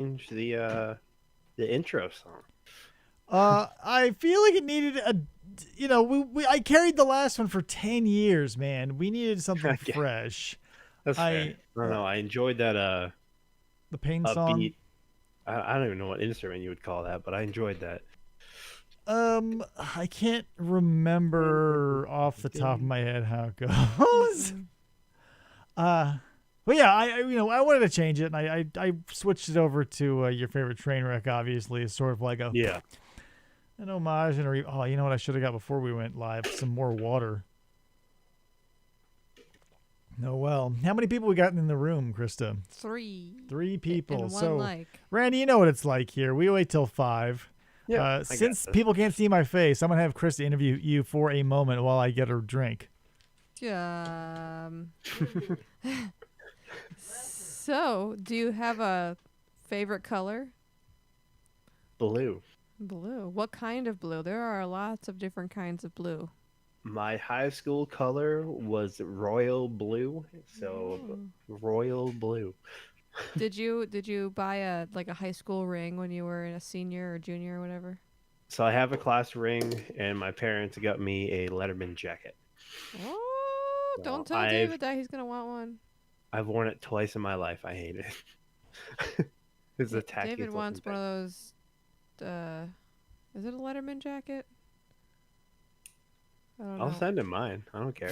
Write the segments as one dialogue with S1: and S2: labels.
S1: change the intro song.
S2: I feel like it needed I carried the last one for 10 years, man. We needed something
S1: Okay,
S2: fresh.
S1: that's fair.
S2: I
S1: I don't know. I enjoyed that
S2: The pain song.
S1: upbeat. I don't even know what instrument you would call that, but I enjoyed that.
S2: I can't remember off the top of my head how it goes. uh but yeah, I wanted to change it, and I switched it over to your favorite train wreck. Obviously, it's sort of like
S1: Yeah.
S2: an homage and oh, you know what I should have got before we went live? Some more water. Oh well, how many people we got in the room, Krista?
S3: Three.
S2: Three people.
S3: And one
S2: So,
S3: like.
S2: Randy, you know what it's like here. We wait till 5.
S1: Yeah, I got
S2: Since
S1: this.
S2: people can't see my face, I'm gonna have Krista interview you for a moment while I get her drink.
S3: So, do you have a favorite color?
S1: Blue.
S3: Blue. What kind of blue? There are lots of different kinds of blue.
S1: My high school color was royal blue, so royal blue.
S3: Did you buy a high school ring when you were a senior or junior or whatever?
S1: So I have a class ring, and my parents got me a Letterman jacket.
S3: Oh,
S1: So
S3: don't tell David that he's gonna want one.
S1: I've worn it twice in my life. I hate it. It's the tackiest
S3: David wants
S1: looking
S3: one of
S1: thing.
S3: those. Is it a Letterman jacket? I don't
S1: I'll
S3: know.
S1: send him mine. I don't care.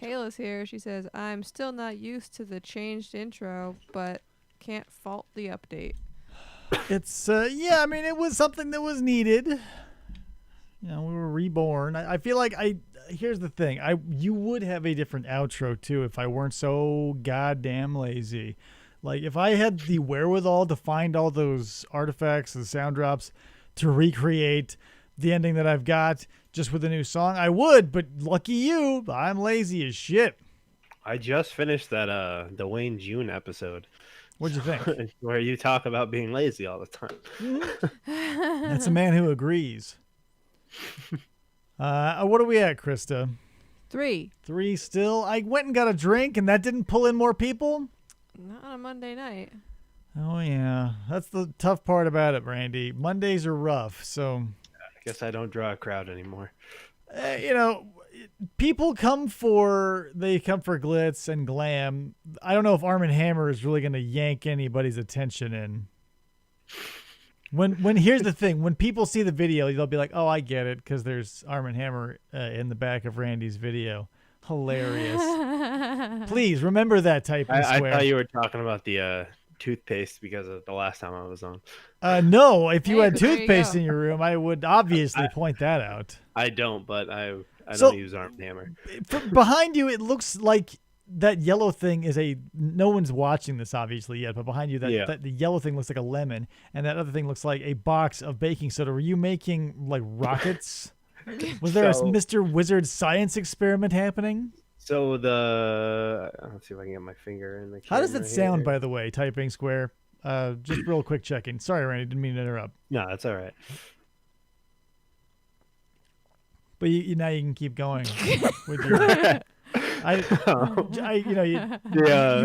S3: Kayla's here. She says, I'm still not used to the changed intro, but can't fault the update.
S2: It's yeah, I mean it was something that was needed. We were reborn. I feel like here's the thing. You would have a different outro too if I weren't so goddamn lazy. Like if I had the wherewithal to find all those artifacts and sound drops to recreate the ending that I've got just with a new song, I would, but lucky you, I'm lazy as shit.
S1: I just finished that Dwayne June episode.
S2: What'd you think?
S1: Where you talk about being lazy all the time.
S2: That's a man who agrees. What are we at, Krista?
S3: 3.
S2: 3 still. I went and got a drink, and that didn't pull in more people.
S3: Not on a Monday night.
S2: Oh yeah, that's the tough part about it, Randy. Mondays are rough, so
S1: I guess I don't draw a crowd anymore.
S2: uh, people come for glitz and glam. I don't know if Arm& Hammer is really going to yank anybody's attention in. When here's the thing, when people see the video, they'll be like, "Oh, I get it," because there's Arm & Hammer in the back of Randy's video. Hilarious. Please remember that, typing
S1: I
S2: square.
S1: thought you were talking about the toothpaste because of the last time I was on.
S2: No, if you had
S3: but there you
S2: toothpaste
S3: go.
S2: in your room, I would obviously point that out.
S1: I don't, but I
S2: So-
S1: don't use Arm & Hammer.
S2: Behind you, it looks like that yellow thing is no one's watching this obviously yet, but behind you that the yellow thing looks like a lemon, and that other thing looks like a box of baking soda. Were you making like rockets? Was there a Mr. Wizard science experiment happening?
S1: So let's see if I can get my finger in the camera.
S2: How does it sound,
S1: here.
S2: by the way, typing square? Just real quick checking. Sorry, Randy, didn't mean to interrupt.
S1: No, that's all right.
S2: But now you can keep going with your. You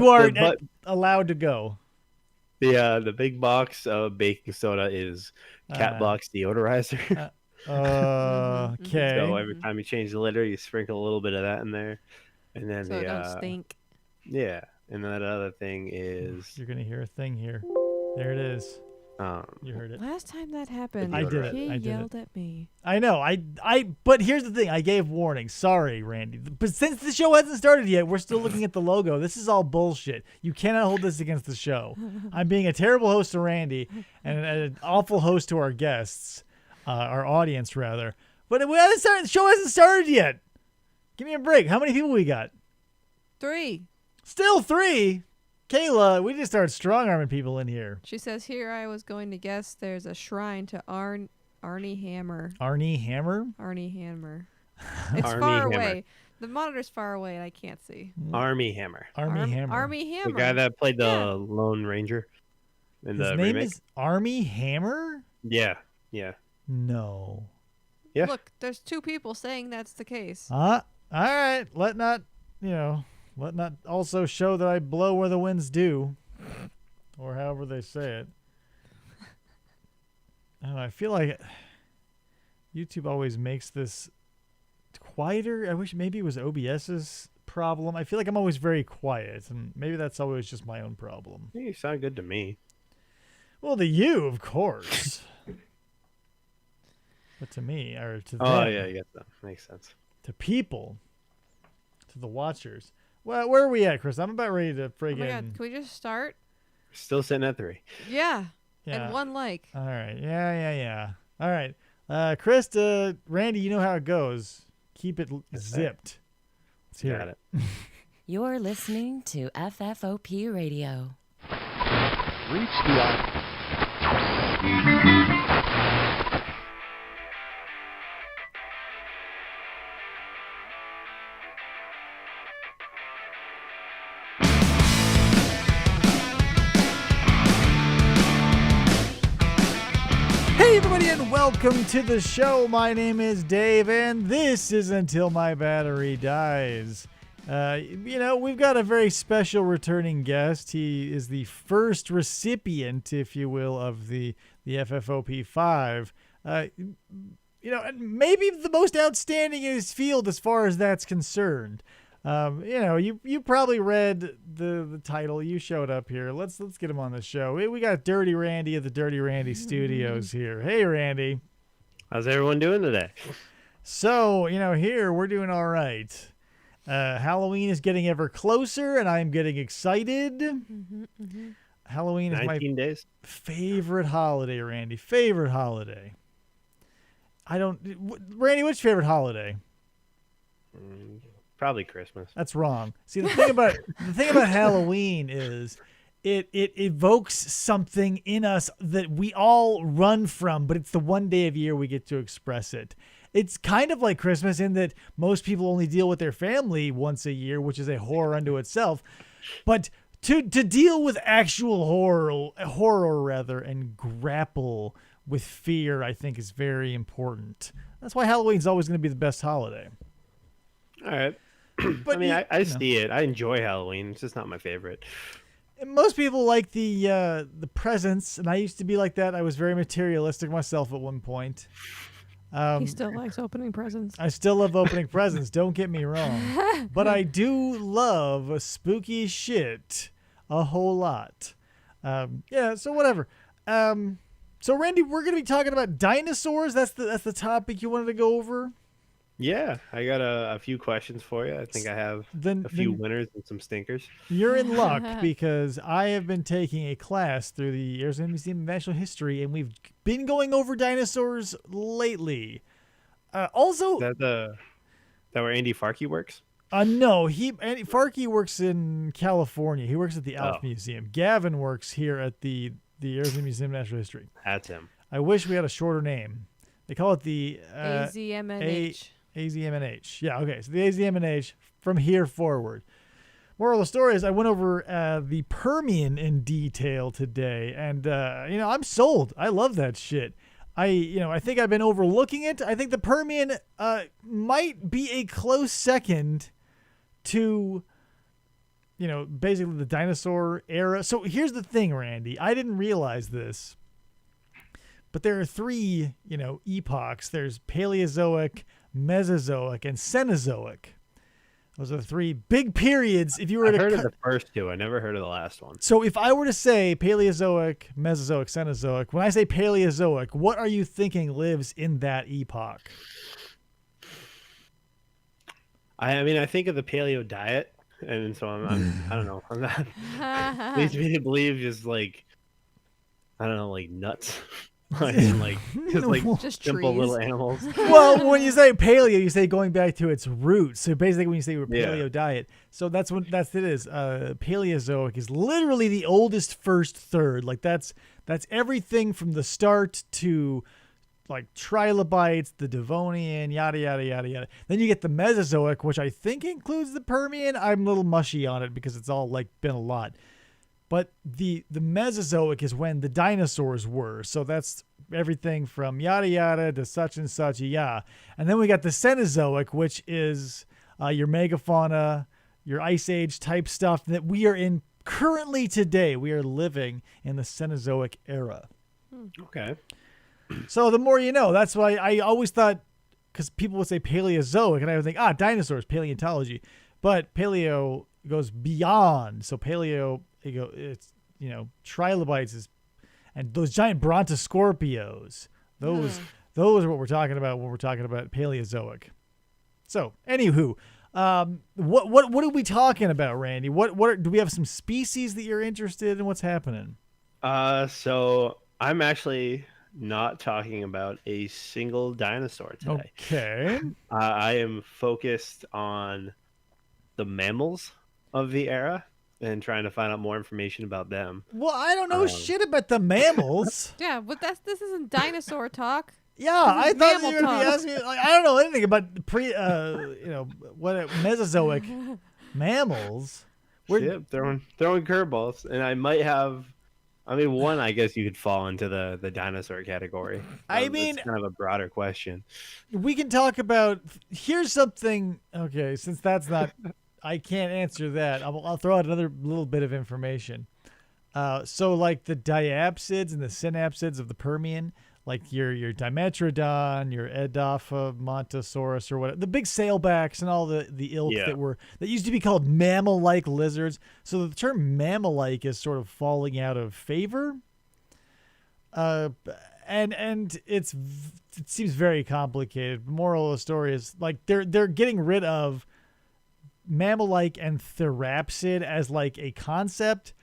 S2: are allowed to go.
S1: The big box of baking soda is cat box deodorizer.
S2: Okay.
S1: So every time you change the litter, you sprinkle a little bit of that in there, and then
S3: So it don't stink.
S1: Yeah, and then that other thing is
S2: You're gonna hear a thing here. There it is. You heard it.
S3: Last time that happened,
S2: I did it.
S3: he
S2: I did
S3: yelled at me.
S2: I know. But here's the thing. I gave warning. Sorry, Randy. But since the show hasn't started yet, we're still looking at the logo. This is all bullshit. You cannot hold this against the show. I'm being a terrible host to Randy and an awful host to our guests, our audience rather. But the show hasn't started yet. Give me a break. How many people we got?
S3: 3.
S2: Still 3. Kayla, we just started strong-arming people in here.
S3: She says, here I was going to guess there's a shrine to Arnie Hammer.
S2: Arnie Hammer?
S3: Arnie Hammer. It's
S1: Arnie
S3: far
S1: Hammer.
S3: away. The monitor's far away and I can't see.
S1: Army Hammer,
S2: Army Hammer.
S3: Army Hammer.
S1: the guy that played the Lone Ranger in
S2: His
S1: the
S2: name
S1: remake.
S2: is Army Hammer?
S1: Yeah.
S2: No.
S1: Yeah.
S3: Look, there's 2 people saying that's the case.
S2: All right. Let not also show that I blow where the winds do. or however they say it. I don't know, I feel like YouTube always makes this quieter. I wish maybe it was OBS's problem. I feel like I'm always very quiet, and maybe that's always just my own problem.
S1: You sound good to me.
S2: Well, to you, of course. But to me, or to them,
S1: Oh, yeah, I guess that makes sense.
S2: to people, to the watchers. Well, where are we at, Chris? I'm about ready to
S3: Oh my god,
S2: friggin'.
S3: can we just start?
S1: Still sitting at 3.
S3: Yeah.
S2: Yeah.
S3: And one like.
S2: All right. Yeah. All right. Chris, Randy, you know how it goes. Keep it zipped. Let's hear
S1: Got
S2: it.
S1: it.
S4: You're listening to FFOP Radio.
S5: Reach the
S2: Hey, everybody, and welcome to the show. My name is Dave, and this is Until My Battery Dies. We've got a very special returning guest. He is the first recipient, if you will, of the FFOP 5. And maybe the most outstanding in his field as far as that's concerned. You probably read the title. You showed up here. Let's get him on the show. We got Dirty Randy at the Dirty Randy Studios here. Hey, Randy.
S1: How's everyone doing today?
S2: So, here we're doing all right. Halloween is getting ever closer, and I'm getting excited. Halloween is
S1: 19
S2: my
S1: days.
S2: favorite holiday, Randy. Favorite holiday. Randy, what's your favorite holiday?
S1: Probably Christmas.
S2: That's wrong. See, the thing about Halloween is it evokes something in us that we all run from, but it's the one day of year we get to express it. It's kind of like Christmas in that most people only deal with their family once a year, which is a horror unto itself. But to deal with actual horror and grapple with fear, I think is very important. That's why Halloween's always going to be the best holiday.
S1: All right.
S2: But
S1: I mean, I see it. I enjoy Halloween. It's just not my favorite.
S2: Most people like the presents, and I used to be like that. I was very materialistic myself at one point.
S3: He still likes opening presents.
S2: I still love opening presents. Don't get me wrong, but I do love spooky shit a whole lot. So whatever. So Randy, we're gonna be talking about dinosaurs. That's the topic you wanted to go over.
S1: Yeah, I got a few questions for you. I think I have a few winners and some stinkers.
S2: You're in luck because I have been taking a class through the Arizona Museum of Natural History, and we've been going over dinosaurs lately. Also,
S1: Is that where Andy Farkey works?
S2: no, Farkey works in California. He works at the Alf Museum. Gavin works here at the Arizona Museum of Natural History.
S1: That's him.
S2: I wish we had a shorter name. They call it the
S3: AZMNH.
S2: AZMNH. Yeah, okay. So the AZMNH from here forward. Moral of the story is I went over the Permian in detail today, and I'm sold. I love that shit. I think I've been overlooking it. I think the Permian might be a close second to basically the dinosaur era. So here's the thing, Randy. I didn't realize this, but there are 3, epochs. There's Paleozoic, Mesozoic, and Cenozoic. Those are the 3 big periods. If you were
S1: I've heard of the first 2. I never heard of the last one.
S2: So if I were to say Paleozoic, Mesozoic, Cenozoic, when I say Paleozoic, what are you thinking lives in that epoch?
S1: I think of the paleo diet, and so I don't know. I'm not leads me to believe just like nuts.
S3: Just
S1: simple
S3: trees.
S1: little animals.
S2: Well, when you say paleo, you say going back to its roots. So basically, when you say paleo diet, so that's it is. Paleozoic is literally the oldest first third. Like that's everything from the start to like trilobites, the Devonian, yada yada yada yada. Then you get the Mesozoic, which I think includes the Permian. I'm a little mushy on it because it's all been a lot. But the Mesozoic is when the dinosaurs were. So that's everything from yada yada to such and such, yeah. And then we got the Cenozoic, which is your megafauna, your ice age type stuff that we are in currently today, we are living in the Cenozoic era.
S1: Okay.
S2: So the more you know. That's why I always thought, because people would say Paleozoic, and I would think, dinosaurs, paleontology. But paleo goes beyond. So paleo, it's, trilobites is, and those giant brontoscorpios. Those are what we're talking about when we're talking about Paleozoic. So, anywho, what are we talking about, Randy? Do we have some species that you're interested in? What's happening?
S1: So I'm actually not talking about a single dinosaur today.
S2: Okay.
S1: I am focused on the mammals of the era and trying to find out more information about them.
S2: Well, I don't know shit about the mammals.
S3: Yeah, but this isn't dinosaur talk.
S2: Yeah, I thought you
S3: mammal
S2: were going to be
S3: talk.
S2: asking me. Like, I don't know anything about Mesozoic mammals.
S1: Yep, throwing curveballs, and I might have. I mean, one, I guess you could fall into the dinosaur category. It's kind of a broader question.
S2: We can talk about. Here's something. Okay, since that's not, I can't answer that. I'll throw out another little bit of information. So like the diapsids and the synapsids of the Permian, like your Dimetrodon, your Edaphomontosaurus or whatever, the big sailbacks and all the ilk that used to be called mammal-like lizards. So the term mammal-like is sort of falling out of favor. And it seems very complicated. Moral of the story is like they're getting rid of mammal-like and therapsid as like a concept.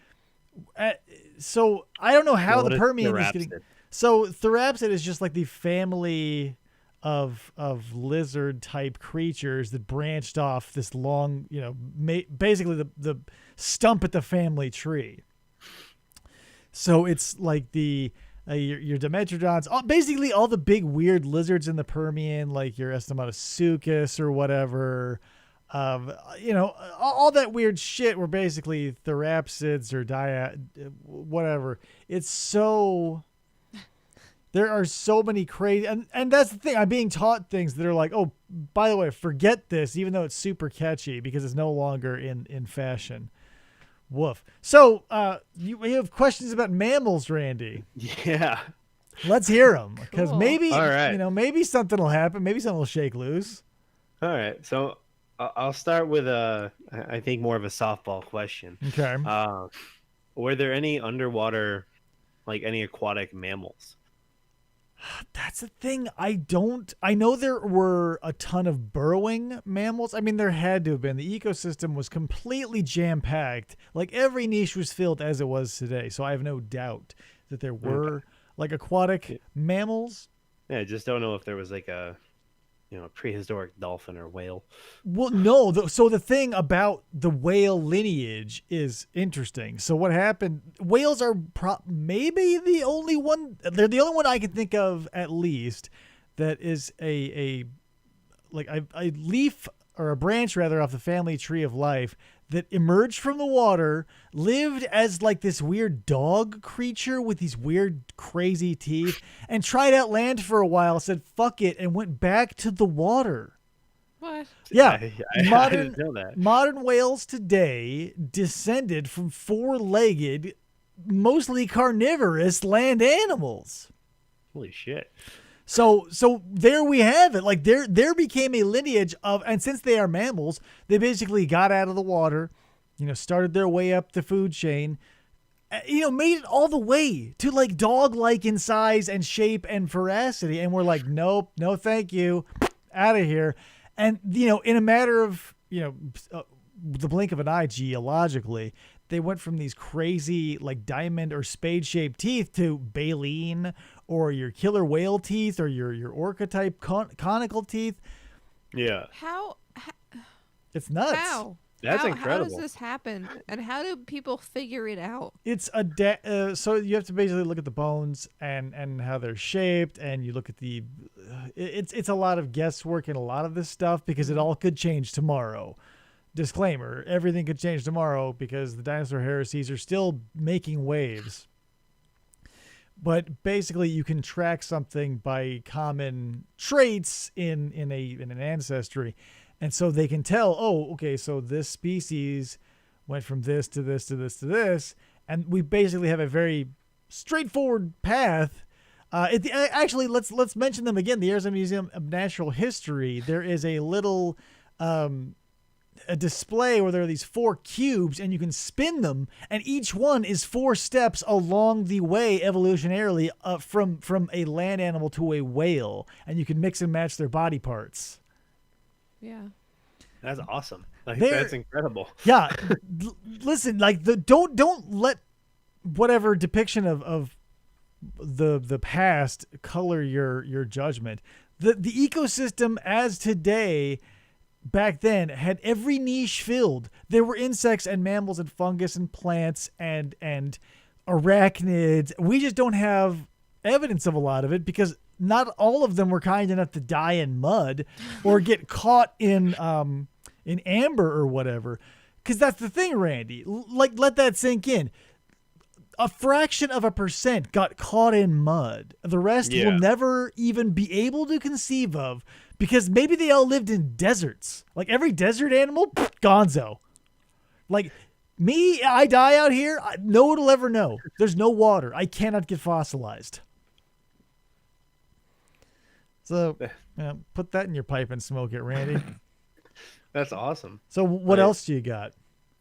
S2: So I don't know how the Permian is getting. So therapsid is just like the family of lizard type creatures that branched off this long, basically the stump at the family tree. So it's like your Dimetrodons, basically all the big weird lizards in the Permian, like your Estematosaucus or whatever. All that weird shit were basically therapsids or whatever. It's so. There are so many crazy, and that's the thing. I'm being taught things that are like, oh, by the way, forget this, even though it's super catchy because it's no longer in fashion. Woof. So, you have questions about mammals, Randy?
S1: Yeah.
S2: Let's hear them, because
S3: Cool.
S2: maybe
S1: All right.
S2: maybe something will happen. Maybe something will shake loose.
S1: All right. So I'll start with I think more of a softball question.
S2: Okay.
S1: Were there any underwater, like any aquatic mammals?
S2: That's the thing. I know there were a ton of burrowing mammals. I mean, there had to have been. The ecosystem was completely jam-packed. Like, every niche was filled as it was today. So I have no doubt that there were, like, aquatic mammals.
S1: Yeah, I just don't know if there was like a prehistoric dolphin or whale.
S2: Well, no. So the thing about the whale lineage is interesting. So what happened? Whales are maybe the only one. They're the only one I can think of, at least, that is a leaf or a branch rather off the family tree of life that emerged from the water, lived as like this weird dog creature with these weird crazy teeth, and tried out land for a while, said fuck it, and went back to the water.
S3: What?
S2: Yeah.
S1: I didn't know that.
S2: Modern whales today descended from four-legged, mostly carnivorous land animals.
S1: Holy shit.
S2: So there we have it. Like there became a lineage of, and since they are mammals, they basically got out of the water, started their way up the food chain, made it all the way to like dog-like in size and shape and veracity. And we're like, nope, no, thank you, out of here. And, in a matter of, the blink of an eye, geologically, they went from these crazy like diamond or spade-shaped teeth to baleen or your killer whale teeth or your orca type conical teeth.
S1: Yeah.
S3: How?
S2: It's nuts.
S3: How?
S1: That's
S3: How
S1: incredible.
S3: does this happen? And how do people figure it out?
S2: It's so you have to basically look at the bones and how they're shaped, and you look at the. It's a lot of guesswork in a lot of this stuff because it all could change tomorrow. Disclaimer: everything could change tomorrow because the dinosaur heresies are still making waves. But basically, you can track something by common traits in an ancestry, and so they can tell. Oh, okay, so this species went from this to this to this to this, and we basically have a very straightforward path. Actually, let's mention them again. The Arizona Museum of Natural History. There is a little a display where there are these 4 cubes, and you can spin them, and each one is 4 steps along the way evolutionarily from a land animal to a whale, and you can mix and match their body parts.
S3: Yeah.
S1: That's awesome. That's incredible.
S2: Yeah. Listen, don't let whatever depiction of the past color your judgment. The ecosystem as today back then had every niche filled. There were insects and mammals and fungus and plants and arachnids. We just don't have evidence of a lot of it because not all of them were kind enough to die in mud or get caught in amber or whatever. Because that's the thing, Randy. Let that sink in. A fraction of a % got caught in mud. The rest will never even be able to conceive of because maybe they all lived in deserts. Like every desert animal, gonzo. Like me, I die out here. No one will ever know. There's no water. I cannot get fossilized. So put that in your pipe and smoke it, Randy.
S1: That's awesome.
S2: So what else do you got?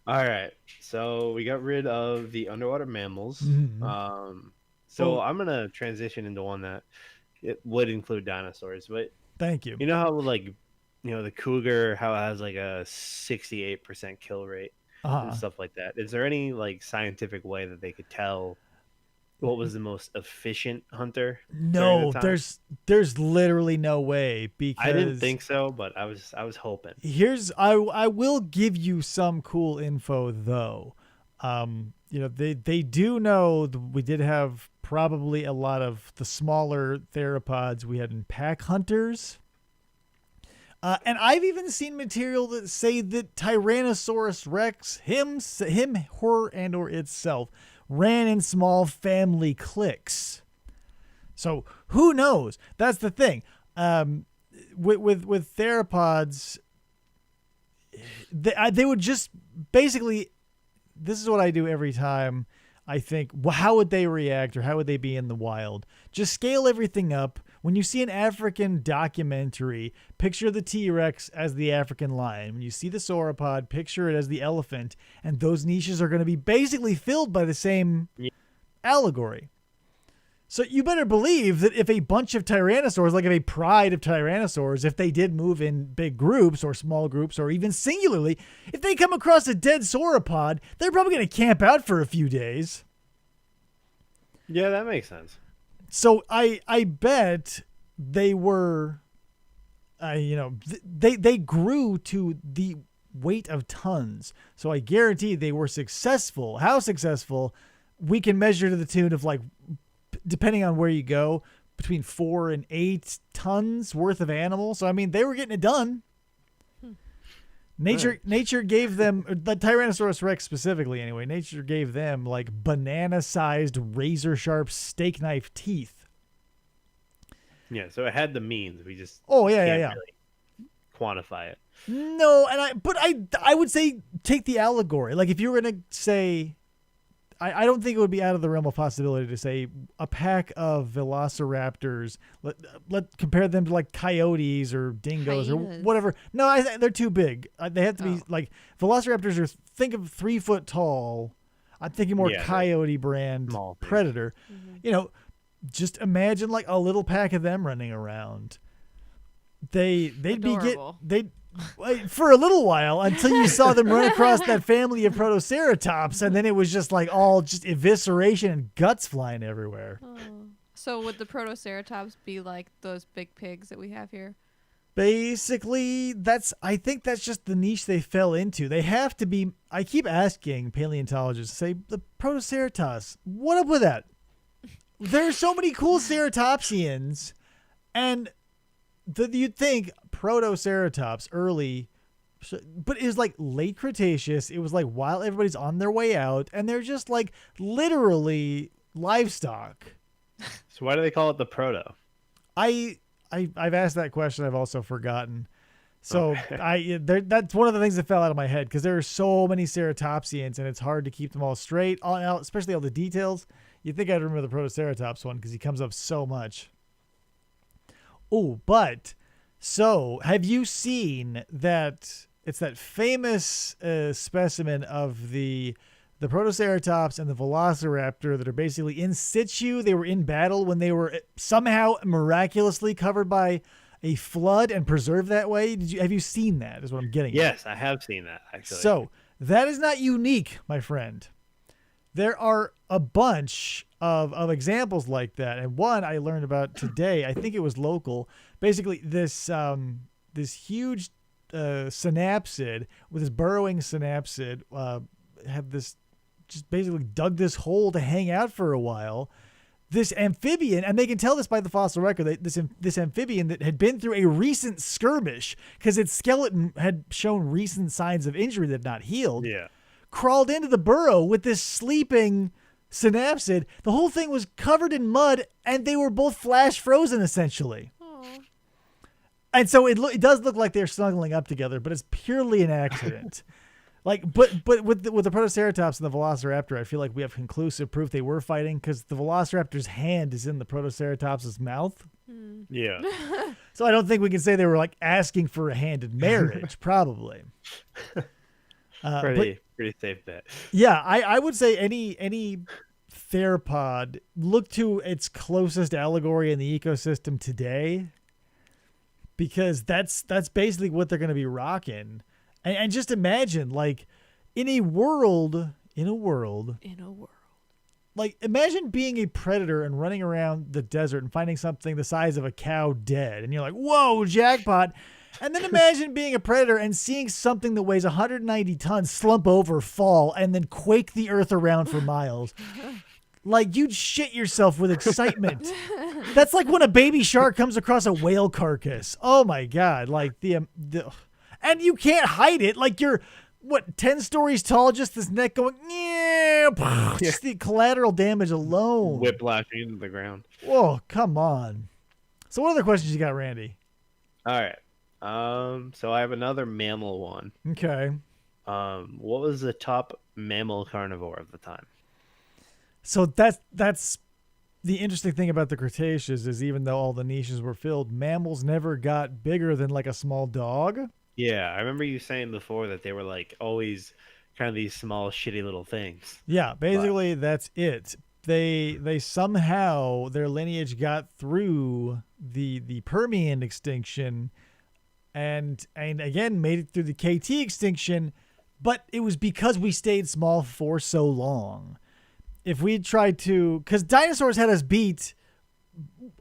S1: All right. So we got rid of the underwater mammals.
S2: Mm-hmm.
S1: So I'm going to transition into one that it would include dinosaurs. But
S2: thank you.
S1: You know how the cougar, how it has like a 68% kill rate and stuff like that. Is there any like scientific way that they could tell what was the most efficient hunter?
S2: No, there's literally no way because
S1: I didn't think so, but I was hoping.
S2: I will give you some cool info though. They do know we did have probably a lot of the smaller theropods we had in pack hunters. And I've even seen material that say that Tyrannosaurus Rex, him, her, and or itself ran in small family cliques. So who knows? That's the thing. With theropods, they would just basically. This is what I do every time. I think, well, how would they react or how would they be in the wild? Just scale everything up. When you see an African documentary, picture the T-Rex as the African lion. When you see the sauropod, picture it as the elephant. And those niches are going to be basically filled by the same allegory. So you better believe that if a bunch of tyrannosaurs, like if a pride of tyrannosaurs, if they did move in big groups or small groups or even singularly, if they come across a dead sauropod, they're probably going to camp out for a few days.
S1: Yeah, that makes sense.
S2: So I bet they were, they grew to the weight of tons. So I guarantee they were successful. How successful? We can measure to the tune of like, depending on where you go, between 4 and 8 tons worth of animal. So, I mean, they were getting it done. Nature gave them, the Tyrannosaurus Rex specifically anyway, nature gave them like banana-sized razor-sharp steak knife teeth.
S1: Yeah, so it had the means. We just
S2: can't
S1: really quantify it.
S2: No, but I would say take the allegory. Like if you were going to say, I don't think it would be out of the realm of possibility to say a pack of velociraptors, let compare them to like coyotes or dingoes or whatever. No, they're too big. They have to be like velociraptors are, think of 3 foot tall. I'm thinking more coyote brand predator. Mm-hmm. Just imagine like a little pack of them running around. They'd
S3: adorable.
S2: For a little while until you saw them run across that family of protoceratops, and then it was just like all just evisceration and guts flying everywhere.
S3: Oh. So would the protoceratops be like those big pigs that we have here?
S2: Basically, I think that's just the niche they fell into. They have to be. I keep asking paleontologists, say the protoceratops, what up with that? There are so many cool ceratopsians, and you'd think Protoceratops early, but it was like late Cretaceous. It was like while everybody's on their way out, and they're just like literally livestock.
S1: So why do they call it the proto?
S2: I've asked that question. I've also forgotten. So
S1: Okay.
S2: that's one of the things that fell out of my head because there are so many ceratopsians and it's hard to keep them all straight, especially all the details. You'd think I'd remember the Protoceratops one because he comes up so much. Oh, but so have you seen that? It's that famous specimen of the Protoceratops and the Velociraptor that are basically in situ. They were in battle when they were somehow miraculously covered by a flood and preserved that way. Have you seen that? Is what I'm getting at.
S1: Yes, I have seen that actually.
S2: So that is not unique, my friend. There are a bunch of examples like that, and one I learned about today. I think it was local. Basically, this huge synapsid with this burrowing synapsid had this just basically dug this hole to hang out for a while. This amphibian, and they can tell this by the fossil record, this amphibian that had been through a recent skirmish because its skeleton had shown recent signs of injury that had not healed.
S1: Yeah.
S2: Crawled into the burrow with this sleeping synapsid. The whole thing was covered in mud, and they were both flash frozen essentially.
S3: Aw.
S2: And so it does look like they're snuggling up together, but it's purely an accident. But with the Protoceratops and the Velociraptor, I feel like we have conclusive proof they were fighting because the Velociraptor's hand is in the Protoceratops's mouth.
S1: Yeah.
S2: So I don't think we can say they were like asking for a hand in marriage, probably.
S1: Pretty safe bet.
S2: Yeah, I would say any theropod, look to its closest allegory in the ecosystem today, because that's basically what they're going to be rocking. And just imagine, like, in a world, like, imagine being a predator and running around the desert and finding something the size of a cow dead, and you're like, whoa, jackpot. And then imagine being a predator and seeing something that weighs 190 tons slump over, fall, and then quake the earth around for miles. Like, you'd shit yourself with excitement. That's like when a baby shark comes across a whale carcass. Oh my God. Like and you can't hide it. Like you're, 10 stories tall, just this neck going, yeah, just the collateral damage alone.
S1: Whiplashing into the ground.
S2: Whoa, come on. So what other questions you got, Randy?
S1: All right. So I have another mammal one.
S2: Okay.
S1: What was the top mammal carnivore of the time?
S2: So that's the interesting thing about the Cretaceous is even though all the niches were filled, mammals never got bigger than like a small dog.
S1: Yeah, I remember you saying before that they were like always kind of these small, shitty little things.
S2: Yeah, basically that's it. They somehow their lineage got through the Permian extinction and again made it through the KT extinction, but it was because we stayed small for so long. If we tried to, because dinosaurs had us beat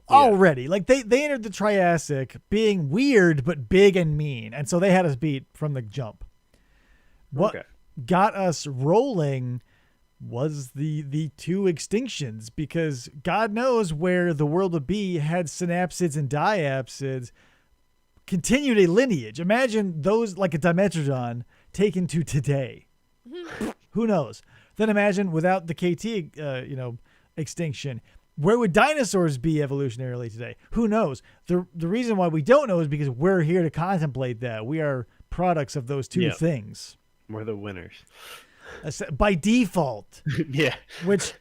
S2: already. Like they entered the Triassic being weird but big and mean, and so they had us beat from the jump. What got us rolling was the two extinctions, because God knows where the world would be had synapsids and diapsids continued a lineage. Imagine those like a Dimetrodon taken to today. Who knows? Then imagine without the KT, extinction, where would dinosaurs be evolutionarily today? Who knows? The reason why we don't know is because we're here to contemplate that. We are products of those two things.
S1: We're the winners.
S2: By default.
S1: Yeah.
S2: Which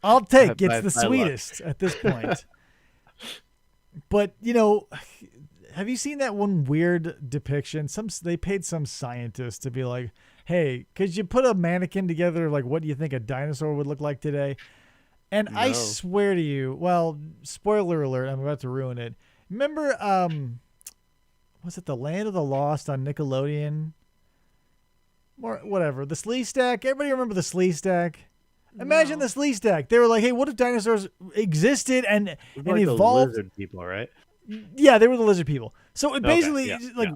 S2: I'll take. It's the sweetest at this point. But, have you seen that one weird depiction? They paid some scientist to be like, hey, could you put a mannequin together? Like, what do you think a dinosaur would look like today? And no. I swear to you, well, spoiler alert, I'm about to ruin it. Remember, was it The Land of the Lost on Nickelodeon? Or whatever, the Slee Stack. Everybody remember the Slee Stack? Imagine the Slee Stack. They were like, hey, what if dinosaurs existed and evolved?
S1: The lizard people, right?
S2: Yeah, they were the lizard people. So it basically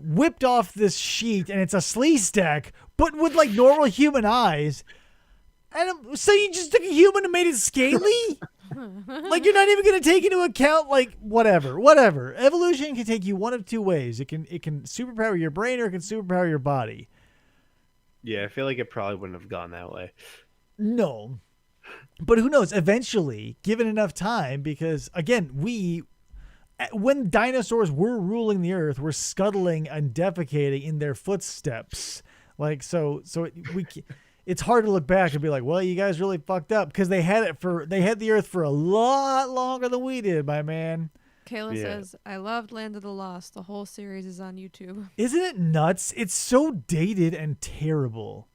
S2: whipped off this sheet, and it's a Slee Stack, but with like normal human eyes. And so you just took a human and made it scaly? Like you're not even going to take into account like whatever. Evolution can take you one of two ways. It can superpower your brain or it can superpower your body.
S1: Yeah, I feel like it probably wouldn't have gone that way.
S2: No. But who knows? Eventually, given enough time, because again, when dinosaurs were ruling the earth, were scuttling and defecating in their footsteps. Like, it's hard to look back and be like, well, you guys really fucked up, because they had the earth for a lot longer than we did, my man.
S3: Kayla says, I loved Land of the Lost. The whole series is on YouTube.
S2: Isn't it nuts? It's so dated and terrible.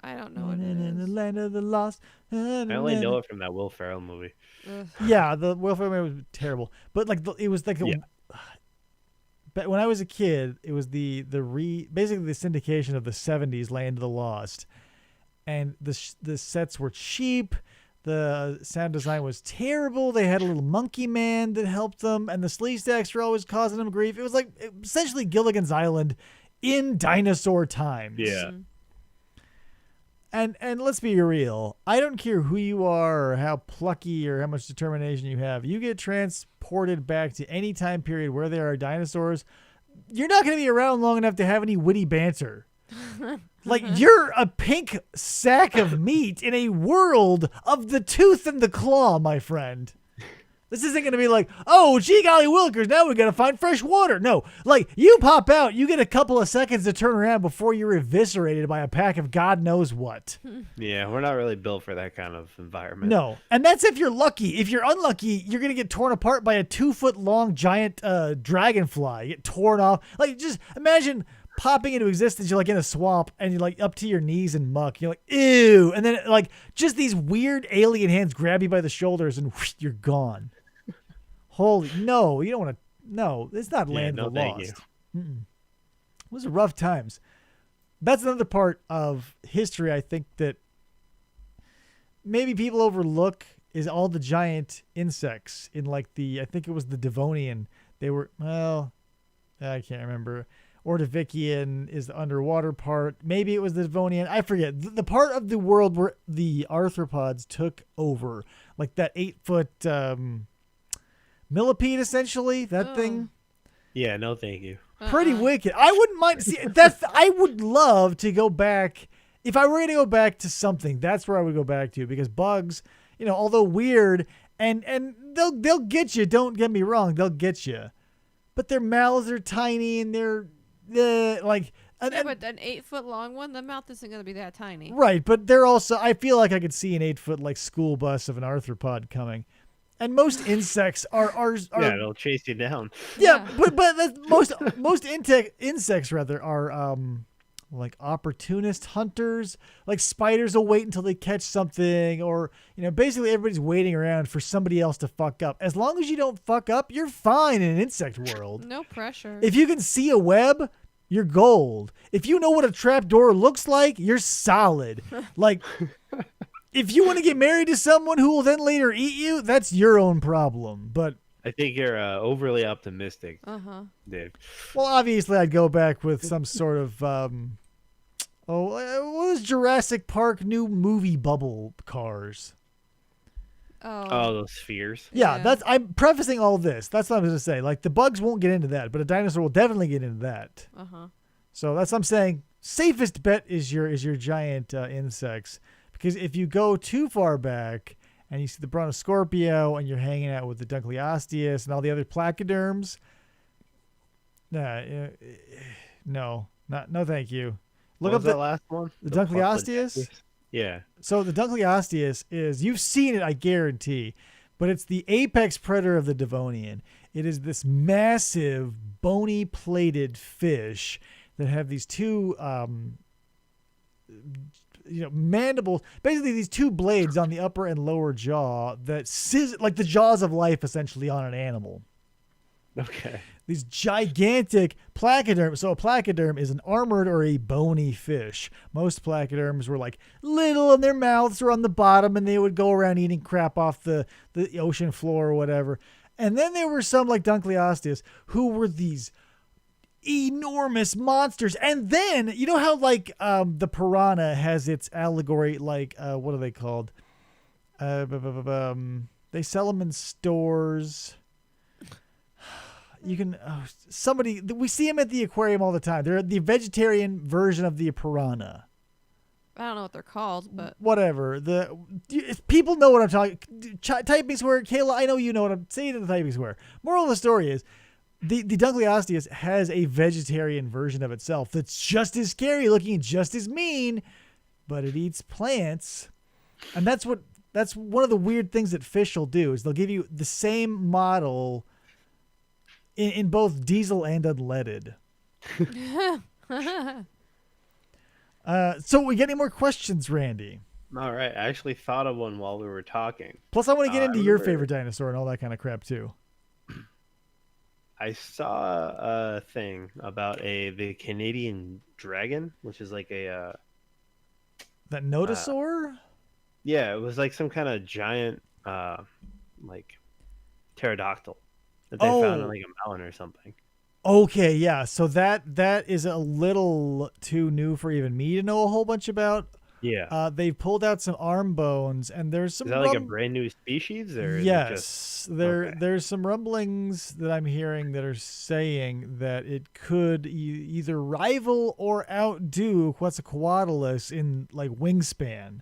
S3: I don't know what it is.
S2: The Land of the Lost.
S1: I only know it from that Will Ferrell movie.
S3: Ugh.
S2: Yeah, the Will Ferrell movie was terrible. But like it was like but when I was a kid, it was basically the syndication of the 70s Land of the Lost. And the sets were cheap. The sound design was terrible. They had a little monkey man that helped them, and the sleestacks were always causing them grief. It was like essentially Gilligan's Island in dinosaur times.
S1: Yeah.
S2: And let's be real. I don't care who you are or how plucky or how much determination you have. You get transported back to any time period where there are dinosaurs, you're not going to be around long enough to have any witty banter. Like, you're a pink sack of meat in a world of the tooth and the claw, my friend. This isn't going to be like, oh, gee golly willikers, now we got to find fresh water. No, like, you pop out, you get a couple of seconds to turn around before you're eviscerated by a pack of God knows what.
S1: Yeah, we're not really built for that kind of environment.
S2: No, and that's if you're lucky. If you're unlucky, you're going to get torn apart by a 2-foot-long giant dragonfly. Get torn off. Like, just imagine popping into existence. You're like in a swamp and you're like up to your knees in muck. You're like, ew. And then like just these weird alien hands grab you by the shoulders and whoosh, you're gone. Holy, no, you don't want to. No, it's not Land of the Lost. Those are rough times. That's another part of history I think that maybe people overlook is all the giant insects in like I think it was the Devonian. They were, well, I can't remember. Ordovician is the underwater part. Maybe it was the Devonian. I forget. The part of the world where the arthropods took over. Like that 8-foot millipede, essentially. That thing.
S1: Yeah, no thank you.
S2: Pretty wicked. I wouldn't mind. See, I would love to go back. If I were going to go back to something, that's where I would go back to. Because bugs, although weird, and they'll get you. Don't get me wrong. They'll get you. But their mouths are tiny and they're like.
S3: But an 8-foot long one, the mouth isn't going to be that tiny.
S2: Right, but they're also. I feel like I could see an 8-foot like school bus of an arthropod coming. And most insects are
S1: yeah, it'll chase you down.
S2: Yeah, but most insects rather are like opportunist hunters. Like spiders will wait until they catch something, or basically everybody's waiting around for somebody else to fuck up. As long as you don't fuck up, you're fine in an insect world.
S3: No pressure.
S2: If you can see a web, you're gold. If you know what a trapdoor looks like, you're solid. Like. If you want to get married to someone who will then later eat you, that's your own problem. But
S1: I think you're overly optimistic, Dave.
S2: Well, obviously, I'd go back with some sort of what was Jurassic Park new movie bubble cars?
S1: Oh, those spheres.
S2: Yeah, I'm prefacing all this. That's what I'm going to say. Like the bugs won't get into that, but a dinosaur will definitely get into that. So that's what I'm saying. Safest bet is your giant insects. Because if you go too far back and you see the Brontosaurus and you're hanging out with the Dunkleosteus and all the other placoderms, no, thank you.
S1: Look up that last one.
S2: The Dunkleosteus?
S1: Yeah. So
S2: the Dunkleosteus is, you've seen it, I guarantee, but it's the apex predator of the Devonian. It is this massive, bony plated fish that have these two mandibles, basically these two blades on the upper and lower jaw that scissor, like the jaws of life essentially on an animal.
S1: Okay.
S2: These gigantic placoderms. So a placoderm is an armored or a bony fish. Most placoderms were like little and their mouths were on the bottom and they would go around eating crap off the ocean floor or whatever. And then there were some like Dunkleosteus who were these enormous monsters. And then you know how like the piranha has its allegory, like what are they called, they sell them in stores. You can we see them at the aquarium all the time. They're the vegetarian version of the piranha.
S3: I don't know what they're called, but
S2: whatever. People know what I'm talking. Typing square, Kayla. I know you know what I'm saying in the typing square. Moral of the story is, the Dunkleosteus has a vegetarian version of itself that's just as scary looking, just as mean, but it eats plants, and that's one of the weird things that fish will do is they'll give you the same model in both diesel and unleaded. So we get any more questions, Randy?
S1: All right. I actually thought of one while we were talking.
S2: Plus, I want to get into your favorite dinosaur and all that kind of crap too.
S1: I saw a thing about the Canadian dragon, which is like a
S2: that nodosaur.
S1: Yeah, it was like some kind of giant like pterodactyl that they found in like a mountain or something.
S2: Okay, yeah. So that is a little too new for even me to know a whole bunch about.
S1: Yeah.
S2: They've pulled out some arm bones, and there's some.
S1: Is that like a brand new species, or
S2: yes? There's some rumblings that I'm hearing that are saying that it could either rival or outdo Quetzalcoatlus in like wingspan.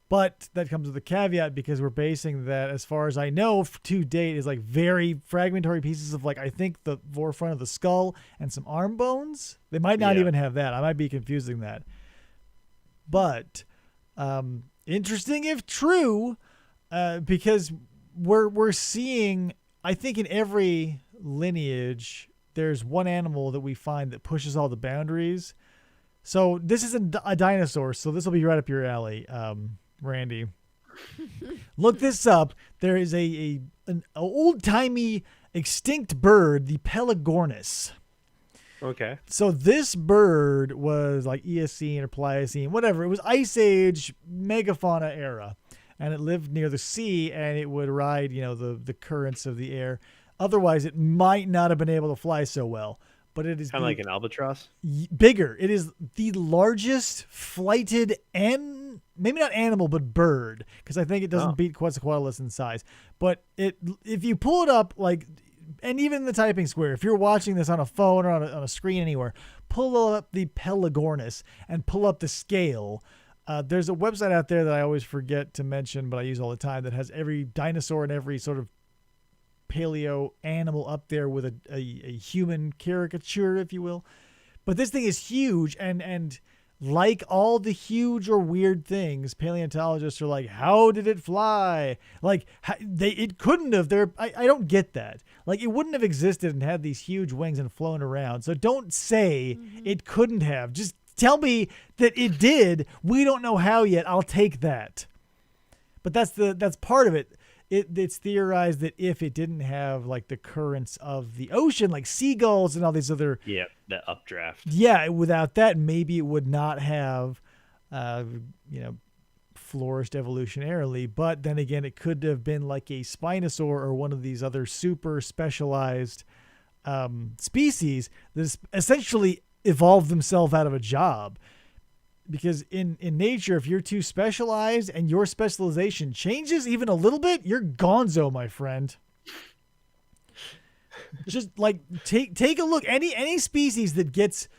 S2: But that comes with a caveat because we're basing that, as far as I know, to date, is like very fragmentary pieces of like I think the forefront of the skull and some arm bones. They might not even have that. I might be confusing that. But interesting if true, because we're seeing, I think in every lineage there's one animal that we find that pushes all the boundaries. So this isn't a dinosaur, so this will be right up your alley. Randy, look this up. There is an old-timey extinct bird, the Pelagornis.
S1: Okay.
S2: So this bird was like Eocene or Pliocene, whatever. It was Ice Age, megafauna era, and it lived near the sea, and it would ride, the currents of the air. Otherwise, it might not have been able to fly so well. But it is
S1: kind of like an albatross.
S2: Bigger. It is the largest flighted and maybe not animal, but bird, because I think it doesn't beat Quetzalcoatlus in size. But if you pull it up, like, and even in the typing square, if you're watching this on a phone or on a screen anywhere, pull up the Pelagornis and pull up the scale. There's a website out there that I always forget to mention, but I use all the time, that has every dinosaur and every sort of paleo animal up there with a human caricature, if you will. But this thing is huge, and like all the huge or weird things, paleontologists are like, how did it fly? Like, it couldn't have. I don't get that. Like, it wouldn't have existed and had these huge wings and flown around. So don't say it couldn't have. Just tell me that it did. We don't know how yet. I'll take that. But that's part of it. It's theorized that if it didn't have like the currents of the ocean, like seagulls and all these other,
S1: the updraft.
S2: Yeah, without that, maybe it would not have, flourished evolutionarily. But then again, it could have been like a Spinosaur or one of these other super specialized species that essentially evolved themselves out of a job. Because in nature, if you're too specialized and your specialization changes even a little bit, you're gonzo, my friend. Just like take a look. Any species that gets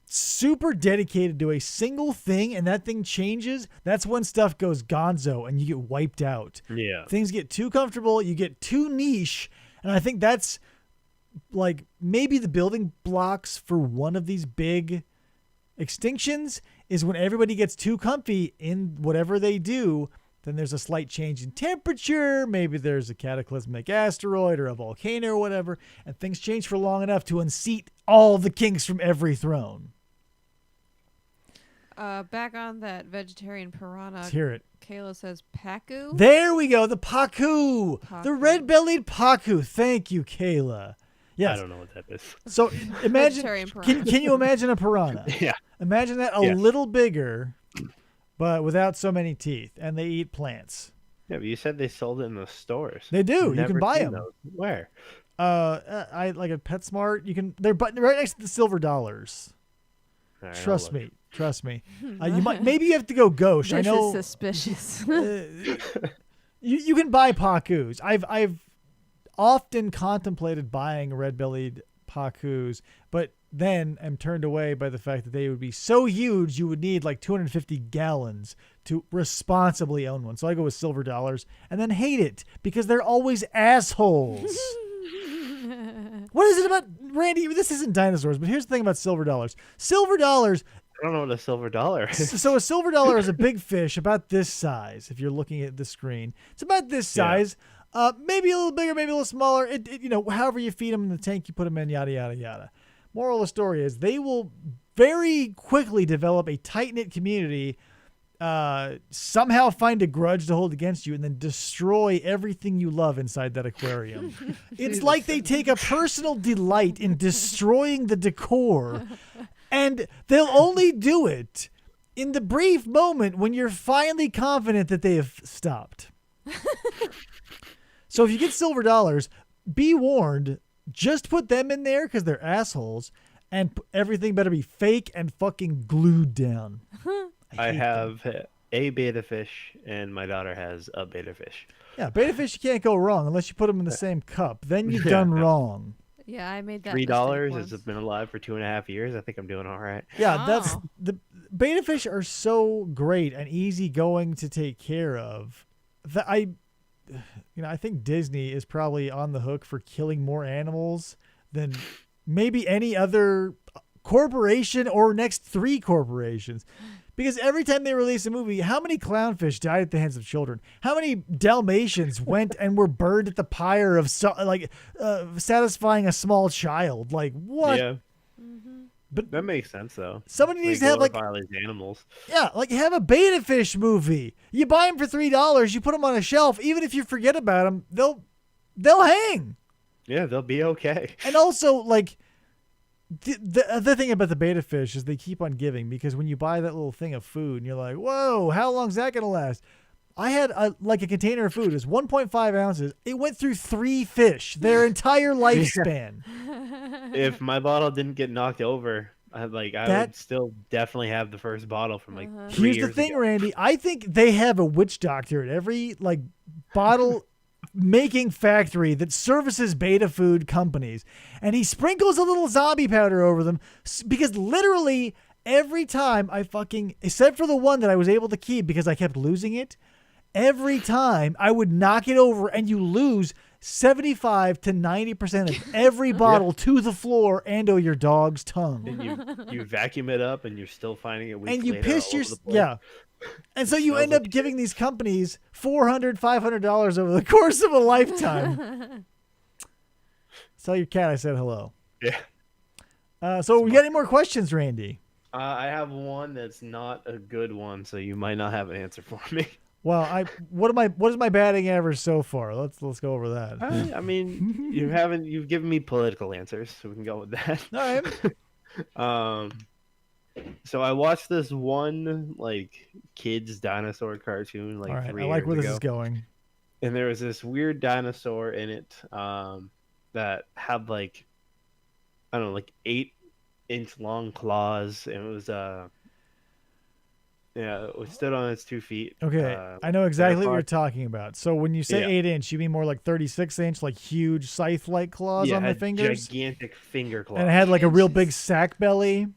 S2: super dedicated to a single thing and that thing changes, that's when stuff goes gonzo and you get wiped out.
S1: Yeah.
S2: Things get too comfortable, you get too niche, and I think that's like maybe the building blocks for one of these big extinctions is when everybody gets too comfy in whatever they do. Then there's a slight change in temperature. Maybe there's a cataclysmic asteroid or a volcano or whatever, and things change for long enough to unseat all the kings from every throne.
S3: Back on that vegetarian piranha.
S2: Let's hear it.
S3: Kayla says Pacu.
S2: There we go. The Pacu. The red-bellied Pacu. Thank you, Kayla. Yes.
S1: I don't know what that is.
S2: So imagine, can you imagine a piranha?
S1: Yeah.
S2: Imagine that a little bigger, but without so many teeth, and they eat plants.
S1: Yeah, but you said they sold it in the stores.
S2: They do. You can buy them.
S1: Those. Where?
S2: I like a PetSmart. You can. They're right next to the silver dollars.
S1: Right,
S2: Trust me. You might. Maybe you have to go gauche.
S3: This
S2: I know.
S3: is suspicious.
S2: You can buy Pacus. I've often contemplated buying red-bellied Pacus, but then am turned away by the fact that they would be so huge you would need like 250 gallons to responsibly own one. So I go with silver dollars and then hate it because they're always assholes. What is it about, Randy? This isn't dinosaurs, but here's the thing about silver dollars. Silver dollars.
S1: I don't know what a silver dollar is.
S2: So a silver dollar is a big fish about this size. If you're looking at the screen, it's about this size. Maybe a little bigger, maybe a little smaller. However you feed them in the tank, you put them in, yada, yada, yada. Moral of the story is they will very quickly develop a tight-knit community, somehow find a grudge to hold against you, and then destroy everything you love inside that aquarium. It's like they take a personal delight in destroying the decor, and they'll only do it in the brief moment when you're finally confident that they have stopped. So if you get silver dollars, be warned, just put them in there because they're assholes, and everything better be fake and fucking glued down.
S1: I have a beta fish, and my daughter has a beta fish.
S2: Yeah, beta fish, you can't go wrong unless you put them in the same cup. Then you've done wrong.
S3: Yeah, I made that.
S1: $3 has been alive for 2.5 years. I think I'm doing all right.
S2: Yeah, that's the beta fish are so great and easygoing to take care of that I think Disney is probably on the hook for killing more animals than maybe any other corporation or next 3 corporations. Because every time they release a movie, how many clownfish died at the hands of children? How many Dalmatians went and were burned at the pyre of satisfying a small child? Like, what?
S1: Yeah.
S3: Mm-hmm.
S1: But that makes sense, though.
S2: Somebody needs to have
S1: these animals.
S2: Yeah, have a beta fish movie. You buy them for $3, you put them on a shelf. Even if you forget about them, they'll hang.
S1: Yeah, they'll be okay.
S2: And also, the other thing about the beta fish is they keep on giving, because when you buy that little thing of food and you're like, whoa, how long's that gonna last? I had a container of food. It was 1.5 ounces. It went through 3 fish their entire lifespan.
S1: If my bottle didn't get knocked over, I would still definitely have the first bottle from 3 years ago.
S2: Here's the thing, Randy. I think they have a witch doctor at every bottle making factory that services beta food companies, and he sprinkles a little zombie powder over them, because literally every time except for the one that I was able to keep because I kept losing it, every time I would knock it over and you lose 75 to 90% of every bottle to the floor and/or your dog's tongue.
S1: And you vacuum it up and you're still finding it weeks
S2: and you
S1: later
S2: piss
S1: all
S2: your
S1: over the place.
S2: yeah. And so you end up giving these companies $400, $500 over the course of a lifetime. Tell your cat I said hello.
S1: Yeah.
S2: So we got any more questions, Randy?
S1: I have one that's not a good one, so you might not have an answer for me.
S2: Well, what is my batting average so far? Let's go over that.
S1: I mean, you've given me political answers, so we can go with that.
S2: All right.
S1: So I watched this one kids dinosaur cartoon
S2: All right.
S1: 3
S2: I like
S1: years
S2: where this
S1: ago.
S2: is going.
S1: And there was this weird dinosaur in it that had 8-inch long claws, and it was it stood on its 2 feet.
S2: Okay, I know exactly what you're talking about. So when you say 8-inch, you mean more like 36-inch, huge scythe-like claws on the fingers?
S1: Gigantic finger claws.
S2: And it had a real big sack belly.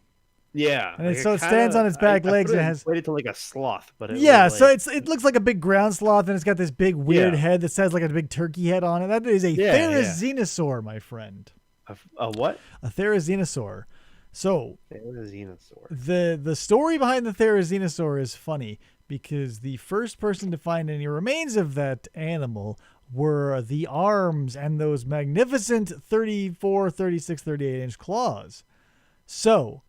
S1: Yeah.
S2: And so it stands on its back legs and it has
S1: related to a sloth, but
S2: so it looks like a big ground sloth, and it's got this big weird head that says a big turkey head on it. That is a therizinosaur, my friend.
S1: A what?
S2: A therizinosaur. So
S1: therizinosaur.
S2: The story behind the therizinosaur is funny because the first person to find any remains of that animal were the arms and those magnificent 34, 36, 38-inch claws. So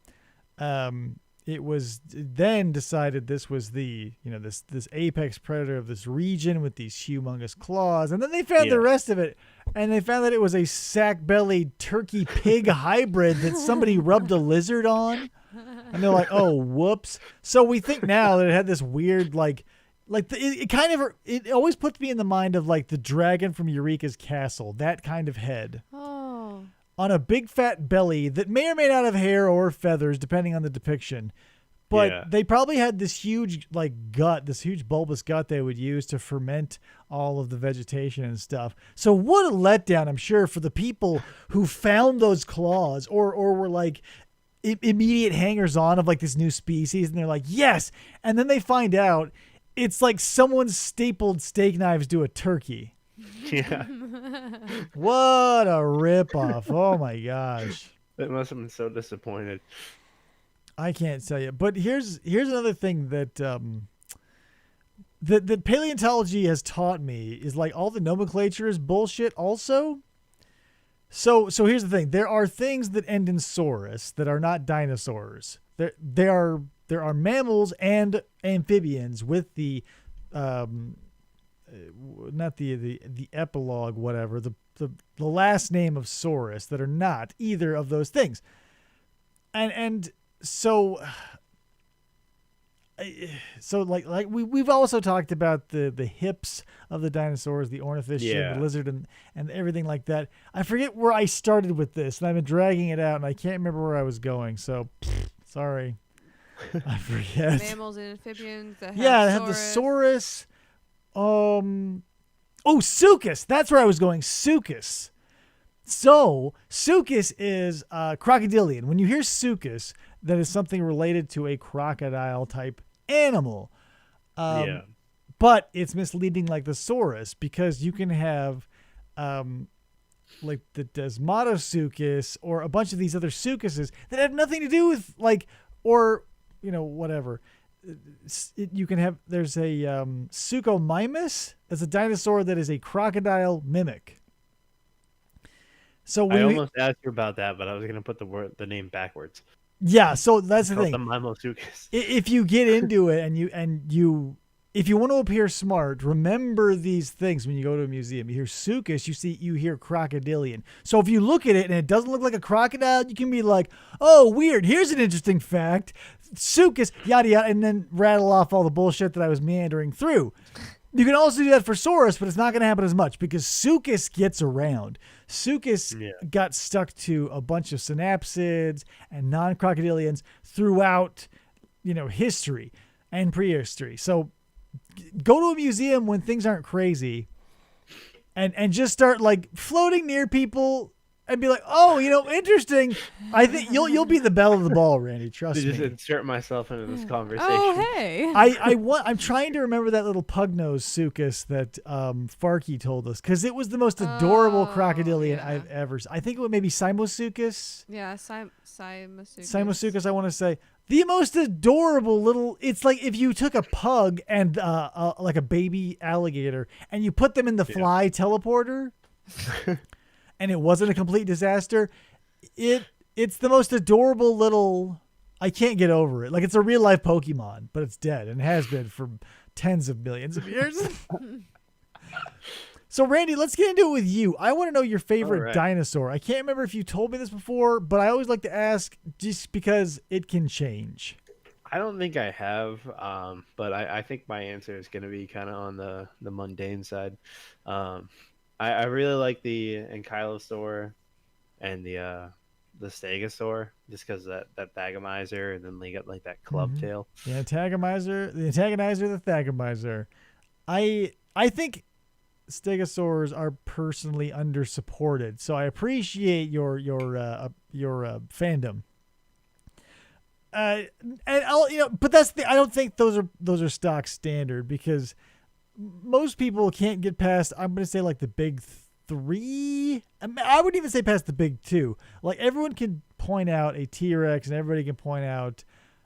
S2: it was then decided this was the this apex predator of this region with these humongous claws, and then they found the rest of it, and they found that it was a sack-bellied turkey pig hybrid that somebody rubbed a lizard on, and they're like, oh whoops. So we think now that it had this weird it always puts me in the mind of the dragon from Eureka's Castle, that kind of head. On a big fat belly that may or may not have hair or feathers, depending on the depiction. But
S1: Yeah.
S2: they probably had this huge gut, this huge bulbous gut they would use to ferment all of the vegetation and stuff. So what a letdown, I'm sure, for the people who found those claws or were like immediate hangers on of like this new species, and they're like, yes, and then they find out it's like someone stapled steak knives to a turkey.
S1: Yeah.
S2: What a ripoff! Oh my gosh.
S1: They must have been so disappointed.
S2: I can't tell you. But here's another thing that that paleontology has taught me is like all the nomenclature is bullshit also. So here's the thing. There are things that end in saurus that are not dinosaurs. There are mammals and amphibians with the not the epilogue, whatever, the last name of saurus that are not either of those things. And so like we've also talked about the hips of the dinosaurs, the ornithisch, the lizard, and everything like that. I forget where I started with this, and I've been dragging it out, and I can't remember where I was going. So sorry, I forget.
S3: Mammals and amphibians that have
S2: they have the saurus. Sucus. That's where I was going. Sucus. So Sucus is crocodilian. When you hear Sucus, that is something related to a crocodile type animal. But it's misleading like the saurus, because you can have like the Desmatosuchus or a bunch of these other sucuses that have nothing to do with whatever. You can have, there's a Suchomimus. That's a dinosaur that is a crocodile mimic. So
S1: I almost asked you about that, but I was going to put the name backwards.
S2: Yeah, so that's the thing.
S1: The Mimosuchus.
S2: If you get into it if you want to appear smart, remember these things when you go to a museum. You hear Sucus, you hear crocodilian. So if you look at it and it doesn't look like a crocodile, you can be like, oh, weird. Here's an interesting fact. Sucus, yada yada, and then rattle off all the bullshit that I was meandering through. You can also do that for saurus, but it's not going to happen as much because Sucus gets around. Sucus got stuck to a bunch of synapsids and non-crocodilians throughout, history and prehistory. So go to a museum when things aren't crazy and just start like floating near people and be like, oh, interesting. I think you'll be the belle of the ball, Randy. Trust me.
S1: Just insert myself into this conversation.
S3: Oh, hey.
S2: I'm trying to remember that little pug-nosed Sucus that Farkey told us, because it was the most adorable crocodilian I've ever seen. I think it was maybe Simosuchus.
S3: Yeah, Simosuchus.
S2: Simosuchus, I want to say. The most adorable little, it's like if you took a pug and like a baby alligator and you put them in the fly teleporter and it wasn't a complete disaster. It's the most adorable little, I can't get over it. Like it's a real life Pokemon, but it's dead and has been for tens of millions of years. So Randy, let's get into it with you. I want to know your favorite dinosaur. I can't remember if you told me this before, but I always like to ask just because it can change.
S1: I don't think I have, but I think my answer is going to be kind of on the mundane side. I really like the Ankylosaur and the Stegosaur, just because that Thagomizer, and then they got like that club tail.
S2: The Antagonizer, the Thagomizer. I think Stegosaurs are personally undersupported, so I appreciate your fandom. And but I don't think those are stock standard, because most people can't get past, I'm going to say like the big three. I wouldn't even say past the big two. Like everyone can point out a T-Rex and everybody can point out,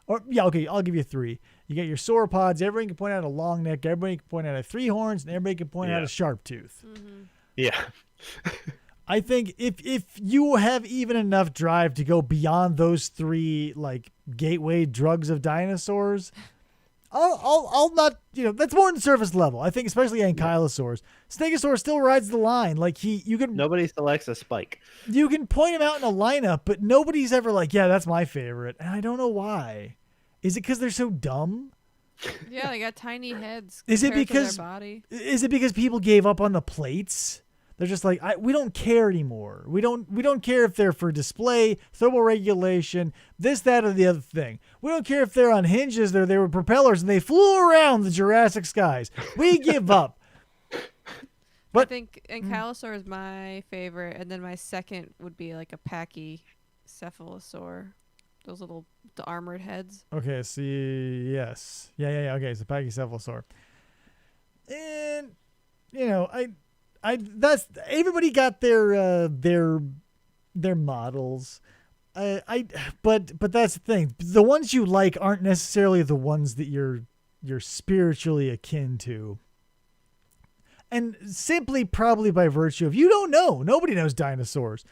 S2: I'll give you three. You got your sauropods, everybody can point out a long neck, everybody can point out a three horns, and everybody can point out a sharp tooth.
S3: Mm-hmm.
S1: Yeah.
S2: I think if you have even enough drive to go beyond those three like gateway drugs of dinosaurs, I'll not, that's more than surface level. I think especially Ankylosaurs. Stegosaur still rides the line. Like
S1: nobody selects a spike.
S2: You can point him out in a lineup, but nobody's ever like, yeah, that's my favorite. And I don't know why. Is it because they're so dumb?
S3: Yeah, they got tiny heads.
S2: Is it because
S3: their body?
S2: Is it because people gave up on the plates? They're just like, we don't care anymore. We don't care if they're for display, thermal regulation, this, that, or the other thing. We don't care if they're on hinges, they were propellers, and they flew around the Jurassic skies. We give up.
S3: But I think Ankylosaur is my favorite, and then my second would be like a Pachycephalosaur. Those the armored heads.
S2: Okay, see, yes. Yeah. Okay, so Pachycephalosaur. And, that's everybody got their models. But that's the thing. The ones you like aren't necessarily the ones that you're spiritually akin to. And simply probably by virtue of you don't know. Nobody knows dinosaurs.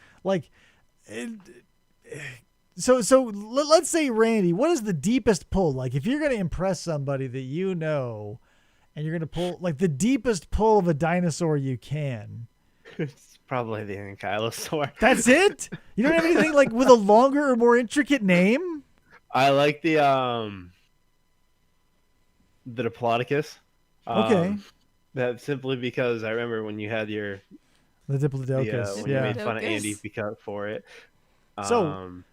S2: So let's say, Randy, what is the deepest pull? Like, if you're going to impress somebody that you know, and you're going to pull, like, the deepest pull of a dinosaur you can.
S1: It's probably the Ankylosaur.
S2: That's it? You don't have anything, like, with a longer or more intricate name?
S1: I like the Diplodocus.
S2: Okay.
S1: That simply because I remember when you had the
S2: Diplodocus.
S1: when you made fun of Andy for it.
S2: So,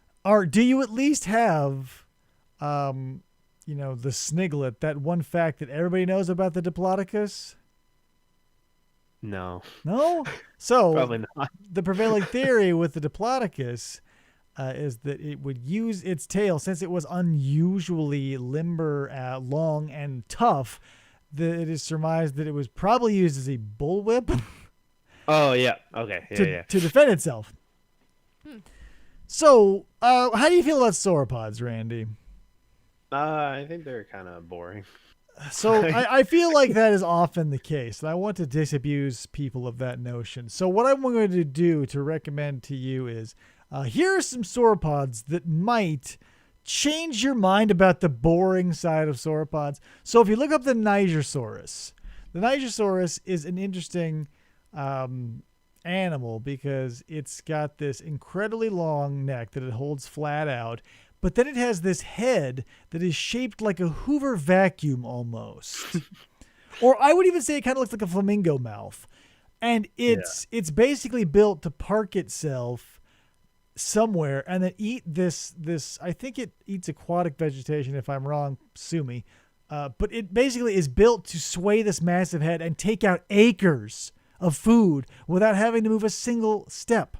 S2: do you at least have, the sniglet, that one fact that everybody knows about the Diplodocus?
S1: No.
S2: No? So,
S1: probably not.
S2: The prevailing theory with the Diplodocus is that it would use its tail, since it was unusually limber, long, and tough, that it is surmised that it was probably used as a bullwhip.
S1: Oh, yeah. Okay. Yeah,
S2: to defend itself. So, how do you feel about sauropods, Randy?
S1: I think they're kind of boring.
S2: So, I feel like that is often the case, and I want to disabuse people of that notion. So, what I'm going to do to recommend to you is, here are some sauropods that might change your mind about the boring side of sauropods. So, if you look up the Nigersaurus is an interesting animal because it's got this incredibly long neck that it holds flat out, but then it has this head that is shaped like a Hoover vacuum almost. Or I would even say it kind of looks like a flamingo mouth. And it's basically built to park itself somewhere and then eat this I think it eats aquatic vegetation, if I'm wrong, sue me. But it basically is built to sway this massive head and take out acres of food without having to move a single step.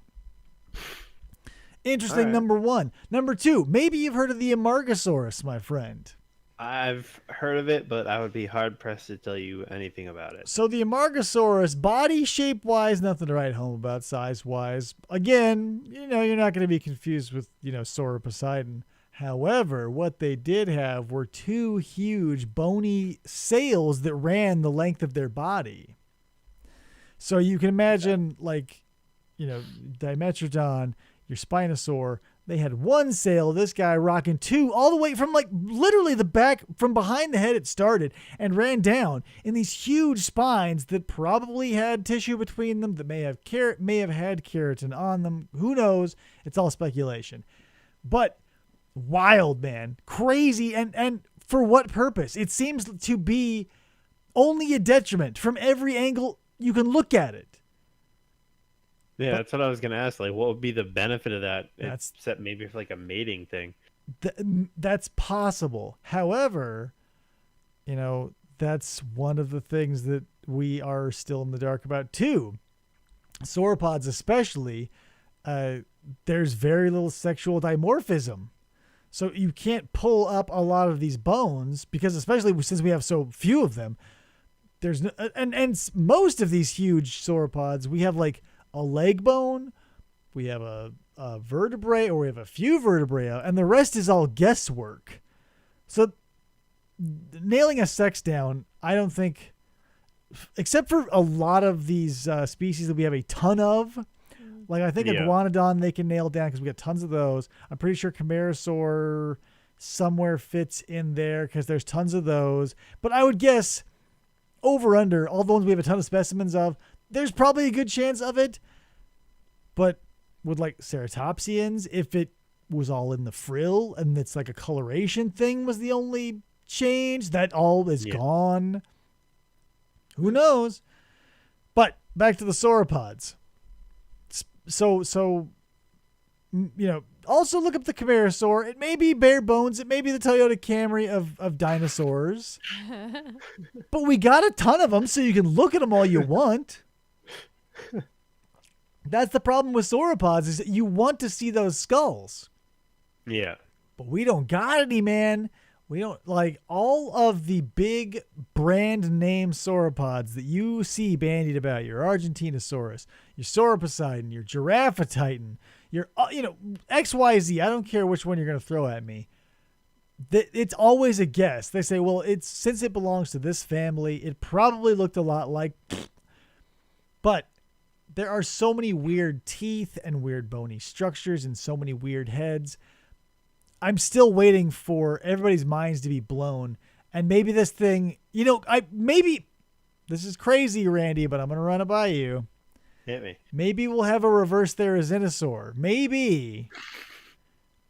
S2: Interesting. Right. Number one. Number two, maybe you've heard of the Amargasaurus, my friend.
S1: I've heard of it, but I would be hard pressed to tell you anything about it.
S2: So the Amargasaurus, body shape wise, nothing to write home about. Size wise, again, you're not going to be confused with Sauroposeidon. However, what they did have were two huge bony sails that ran the length of their body. So you can imagine, Dimetrodon, your Spinosaur, they had one sail, this guy rocking two, all the way from literally the back, from behind the head it started, and ran down in these huge spines that probably had tissue between them, that may have had keratin on them. Who knows? It's all speculation. But wild, man. Crazy. And for what purpose? It seems to be only a detriment from every angle you can look at it.
S1: Yeah, that's what I was going to ask. What would be the benefit of that? Except maybe for a mating thing.
S2: That's possible. However, that's one of the things that we are still in the dark about too. Sauropods especially, there's very little sexual dimorphism. So you can't pull up a lot of these bones because, especially since we have so few of them, there's no, and most of these huge sauropods, we have a leg bone, we have a vertebrae, or we have a few vertebrae, and the rest is all guesswork. So nailing a sex down, I don't think, except for a lot of these species that we have a ton of, I think Iguanodon they can nail down because we got tons of those. I'm pretty sure Camarasaur somewhere fits in there because there's tons of those. But I would guess over under, all the ones we have a ton of specimens of, there's probably a good chance of it. But with ceratopsians, if it was all in the frill and it's a coloration thing was the only change, that all is gone. Who knows? But back to the sauropods. So also look up the Camarasaur. It may be bare bones. It may be the Toyota Camry of dinosaurs. But we got a ton of them, so you can look at them all you want. That's the problem with sauropods, is that you want to see those skulls.
S1: Yeah.
S2: But we don't got any, man. We don't, like, all of the big brand name sauropods that you see bandied about, your Argentinosaurus, your Sauroposeidon, your Giraffatitan, your, XYZ, I don't care which one you're going to throw at me. It's always a guess. They say, well, since it belongs to this family, it probably looked a lot like, but there are so many weird teeth and weird bony structures and so many weird heads. I'm still waiting for everybody's minds to be blown. And maybe this thing, this is crazy, Randy, but I'm going to run it by you.
S1: Hit me.
S2: Maybe we'll have a reverse Therizinosaur. Maybe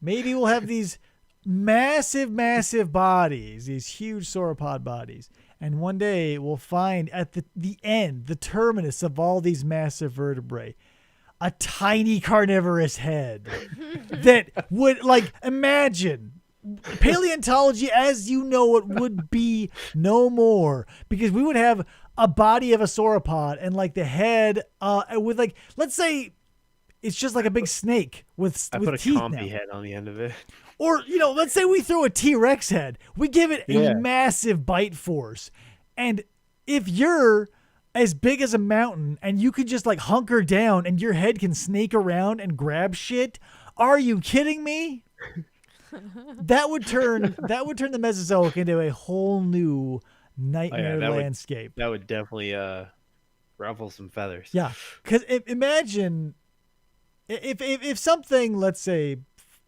S2: we'll have these massive, massive bodies, these huge sauropod bodies. And one day we'll find at the end, the terminus of all these massive vertebrae, a tiny carnivorous head that would, like, imagine paleontology as you know it would be no more, because we would have a body of a sauropod and, like, the head with, like, let's say it's just like a big snake with
S1: I put a
S2: teeth
S1: compy
S2: now.
S1: head on the end of it.
S2: Or, let's say we throw a T-Rex head. We give it a massive bite force. And if you're as big as a mountain and you could just, like, hunker down and your head can snake around and grab shit, are you kidding me? That would turn the Mesozoic into a whole new nightmare landscape.
S1: That would definitely ruffle some feathers.
S2: Yeah, because imagine if something, let's say,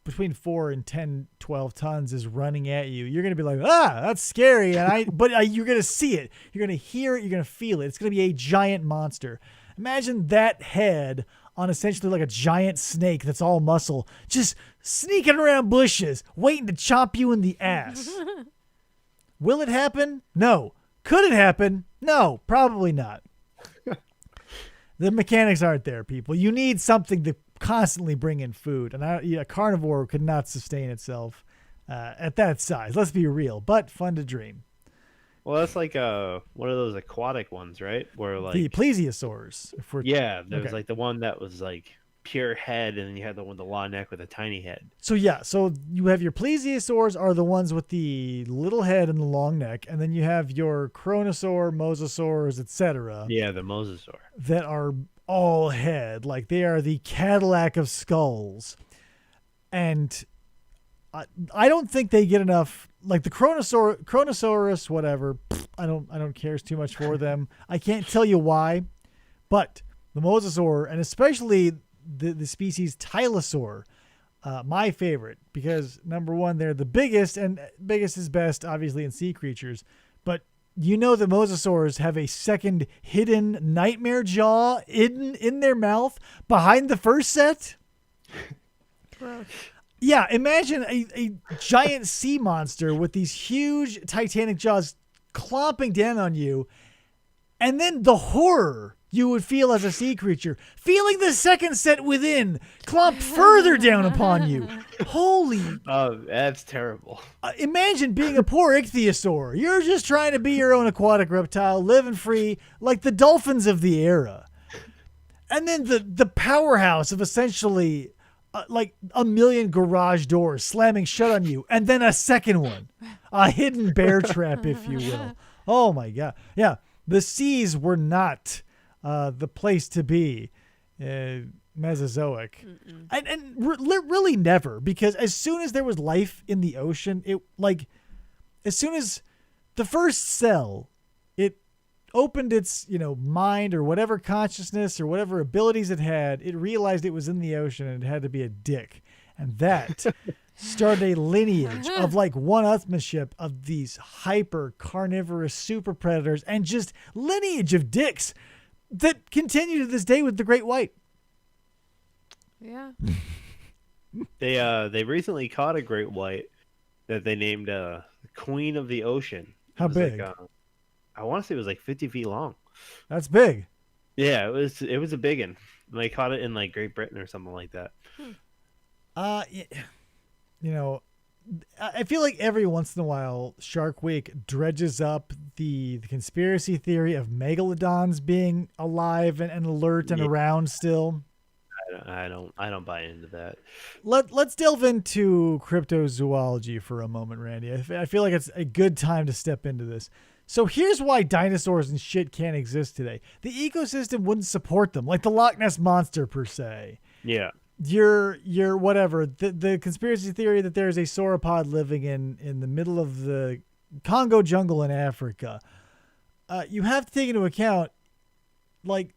S2: between 4 and 10, 12 tons is running at you, you're going to be like, that's scary. But you're going to see it. You're going to hear it. You're going to feel it. It's going to be a giant monster. Imagine that head on essentially like a giant snake that's all muscle, just sneaking around bushes, waiting to chomp you in the ass. Will it happen? No. Could it happen? No, probably not. The mechanics aren't there, people. You need something to constantly bring in food, and a carnivore could not sustain itself at that size. Let's be real, but fun to dream.
S1: Well, that's like one of those aquatic ones, right? Where, like,
S2: the plesiosaurs.
S1: There was like the one that was like pure head, and then you had the one with the long neck with a tiny head.
S2: So you have your plesiosaurs are the ones with the little head and the long neck, and then you have your chronosaur, mosasaurs, etc.
S1: Yeah, the mosasaur
S2: that are all head, like they are the Cadillac of skulls. And I don't think they get enough, like the Chronosaurus, whatever. I don't care too much for them. I can't tell you why, but the mosasaur, and especially the species Tylosaur, my favorite, because number one, they're the biggest, and biggest is best, obviously, in sea creatures. But the mosasaurs have a second hidden nightmare jaw in their mouth behind the first set.
S3: Gross.
S2: Yeah, imagine a giant sea monster with these huge titanic jaws clomping down on you, and then the horror you would feel as a sea creature, feeling the second set within clomp further down upon you. Holy...
S1: Oh, that's terrible.
S2: Imagine being a poor ichthyosaur. You're just trying to be your own aquatic reptile, living free like the dolphins of the era. And then the powerhouse of essentially like a million garage doors slamming shut on you, and then a second one. A hidden bear trap, if you will. Oh my God. Yeah, the seas were not the place to be, Mesozoic. And really never, because as soon as there was life in the ocean, as soon as the first cell, it opened its, mind or whatever consciousness or whatever abilities it had, it realized it was in the ocean and it had to be a dick. And that started a lineage of like one-upmanship of these hyper carnivorous super predators, and just lineage of dicks that continue to this day with the great white.
S3: Yeah.
S1: They recently caught a great white that they named the Queen of the Ocean.
S2: How big?
S1: I want to say it was like 50 feet long.
S2: That's big.
S1: Yeah, it was a big one. They caught it in like Great Britain or something like that.
S2: You know, I feel like every once in a while, Shark Week dredges up the conspiracy theory of megalodons being alive and alert and around still.
S1: I don't buy into that.
S2: Let's delve into cryptozoology for a moment, Randy. I feel like it's a good time to step into this. So here's why dinosaurs and shit can't exist today. The ecosystem wouldn't support them, like the Loch Ness Monster per se.
S1: Yeah.
S2: Your whatever. The conspiracy theory that there's a sauropod living in the middle of the Congo jungle in Africa. You have to take into account, like,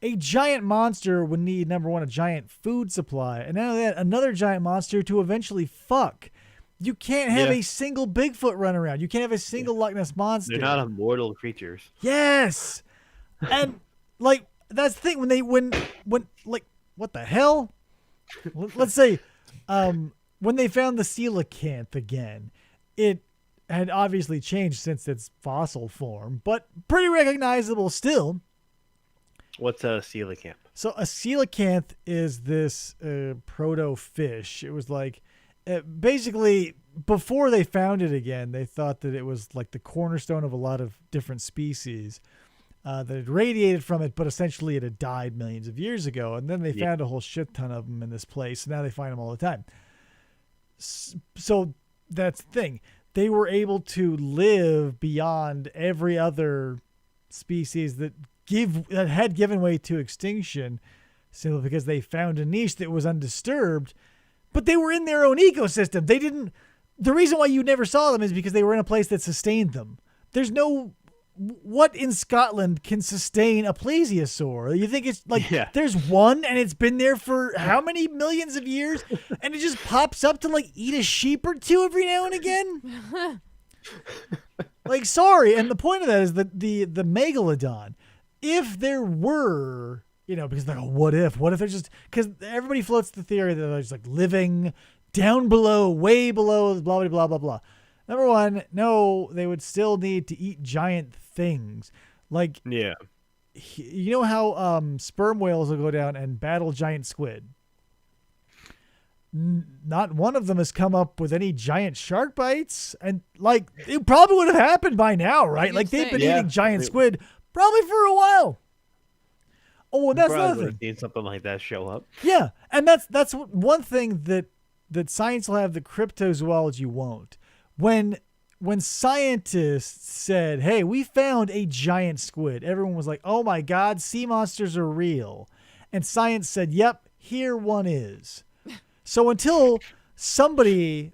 S2: a giant monster would need, number one, a giant food supply, and not only that, another giant monster to eventually fuck. You can't have a single Bigfoot run around. You can't have a single Loch Ness Monster.
S1: They're not immortal creatures.
S2: Yes, and like that's the thing when like what the hell? Let's say, when they found the coelacanth again, it had obviously changed since its fossil form, but pretty recognizable still.
S1: What's a coelacanth?
S2: So a coelacanth is this proto fish. It was like basically before they found it again, they thought that it was like the cornerstone of a lot of different species that had radiated from it, but essentially it had died millions of years ago. And then they found a whole shit ton of them in this place. And now they find them all the time. So that's the thing. They were able to live beyond every other species that had given way to extinction simply because they found a niche that was undisturbed, but they were in their own ecosystem. The reason why you never saw them is because they were in a place that sustained them. What in Scotland can sustain a plesiosaur? You think it's like there's one and it's been there for how many millions of years and it just pops up to like eat a sheep or two every now and again? Like, sorry. And the point of that is that the megalodon, if there were, because they're like, what if they're just, because everybody floats the theory that they're just like living down below, way below, blah, blah, blah, blah, blah. Number one, no, they would still need to eat giant things. Like, you know how sperm whales will go down and battle giant squid? Not one of them has come up with any giant shark bites. And like, it probably would have happened by now, right? Like, they've been eating giant squid probably for a while. Oh, and that's another thing.
S1: Seen something like that show up.
S2: Yeah, and that's one thing that science will have that cryptozoology won't. When scientists said, "Hey, we found a giant squid," everyone was like, "Oh my God, sea monsters are real," and science said, "Yep, here one is." So until somebody,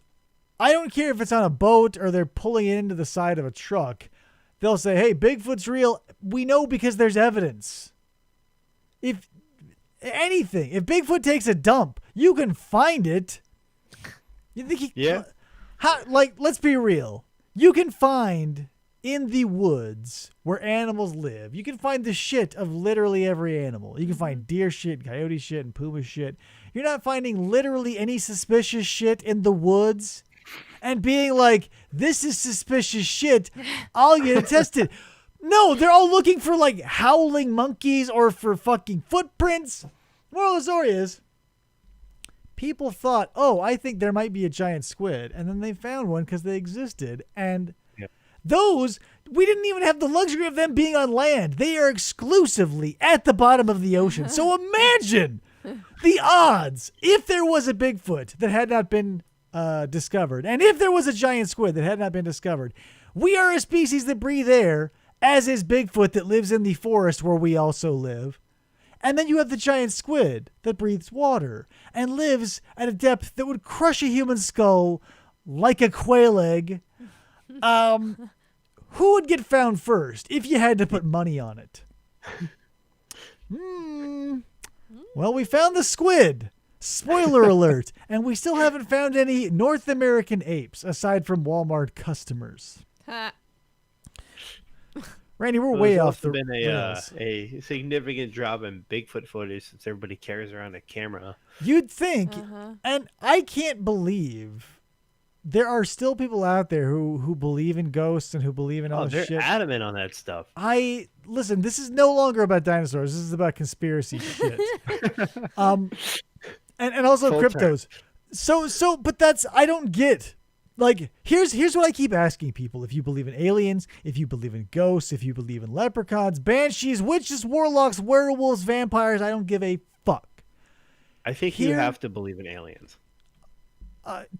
S2: I don't care if it's on a boat or they're pulling it into the side of a truck, they'll say, "Hey, Bigfoot's real." We know because there's evidence. If Bigfoot takes a dump, you can find it. You think let's be real. You can find in the woods where animals live, you can find the shit of literally every animal. You can find deer shit, coyote shit, and puma shit. You're not finding literally any suspicious shit in the woods and being like, this is suspicious shit, I'll get it tested. No, they're all looking for like howling monkeys or for fucking footprints. Moral of the story is, people thought, oh, I think there might be a giant squid. And then they found one because they existed. And those, we didn't even have the luxury of them being on land. They are exclusively at the bottom of the ocean. So imagine the odds if there was a Bigfoot that had not been discovered. And if there was a giant squid that had not been discovered. We are a species that breathe air, as is Bigfoot that lives in the forest where we also live. And then you have the giant squid that breathes water and lives at a depth that would crush a human skull like a quail egg. Who would get found first if you had to put money on it? Well, we found the squid. Spoiler alert. And we still haven't found any North American apes aside from Walmart customers. Randy, we're way off the rails.
S1: A significant drop in Bigfoot footage since everybody carries around a camera.
S2: You'd think, and I can't believe there are still people out there who believe in ghosts and who believe in all
S1: they're
S2: this shit.
S1: adamant on that stuff.
S2: Listen, this is no longer about dinosaurs. This is about conspiracy shit. And also
S1: Full
S2: cryptos. So, but I don't get. Like, here's what I keep asking people. If you believe in aliens, if you believe in ghosts, if you believe in leprechauns, banshees, witches, warlocks, werewolves, vampires, I don't give a fuck.
S1: I think you have to believe in aliens.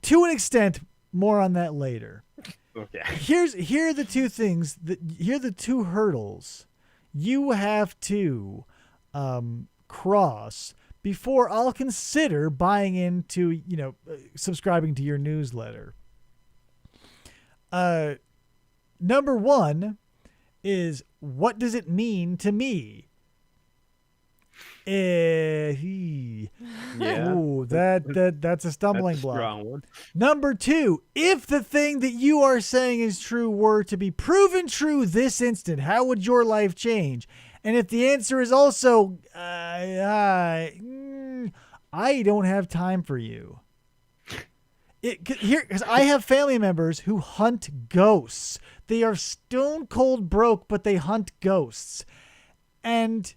S2: To an extent, more on that later.
S1: Okay.
S2: Here are the two things here are the two hurdles you have to cross before I'll consider buying into, subscribing to your newsletter. Number one is, what does it mean to me? Yeah. Ooh, that's a stumbling block.
S1: Strong one.
S2: Number two, if the thing that you are saying is true were to be proven true this instant, how would your life change? And if the answer is also, I don't have time for you. Because I have family members who hunt ghosts. They are stone cold broke, but they hunt ghosts. And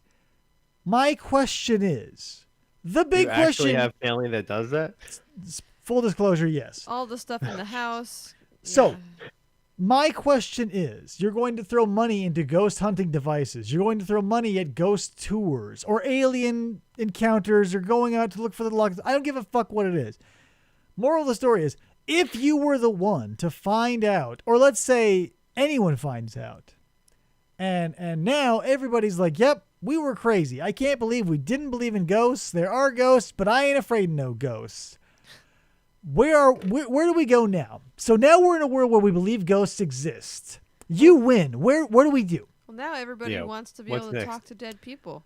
S2: my question is, the big question.
S1: You actually have family that does that?
S2: Full disclosure, yes.
S3: All the stuff in the house.
S2: So, my question is, you're going to throw money into ghost hunting devices. You're going to throw money at ghost tours or alien encounters or going out to look for the logs. I don't give a fuck what it is. Moral of the story is, if you were the one to find out, or let's say anyone finds out, and now everybody's like, yep, we were crazy. I can't believe we didn't believe in ghosts. There are ghosts, but I ain't afraid of no ghosts. Where do we go now? So now we're in a world where we believe ghosts exist. You win. What do we do?
S3: Well, now everybody wants to be able to talk to dead people.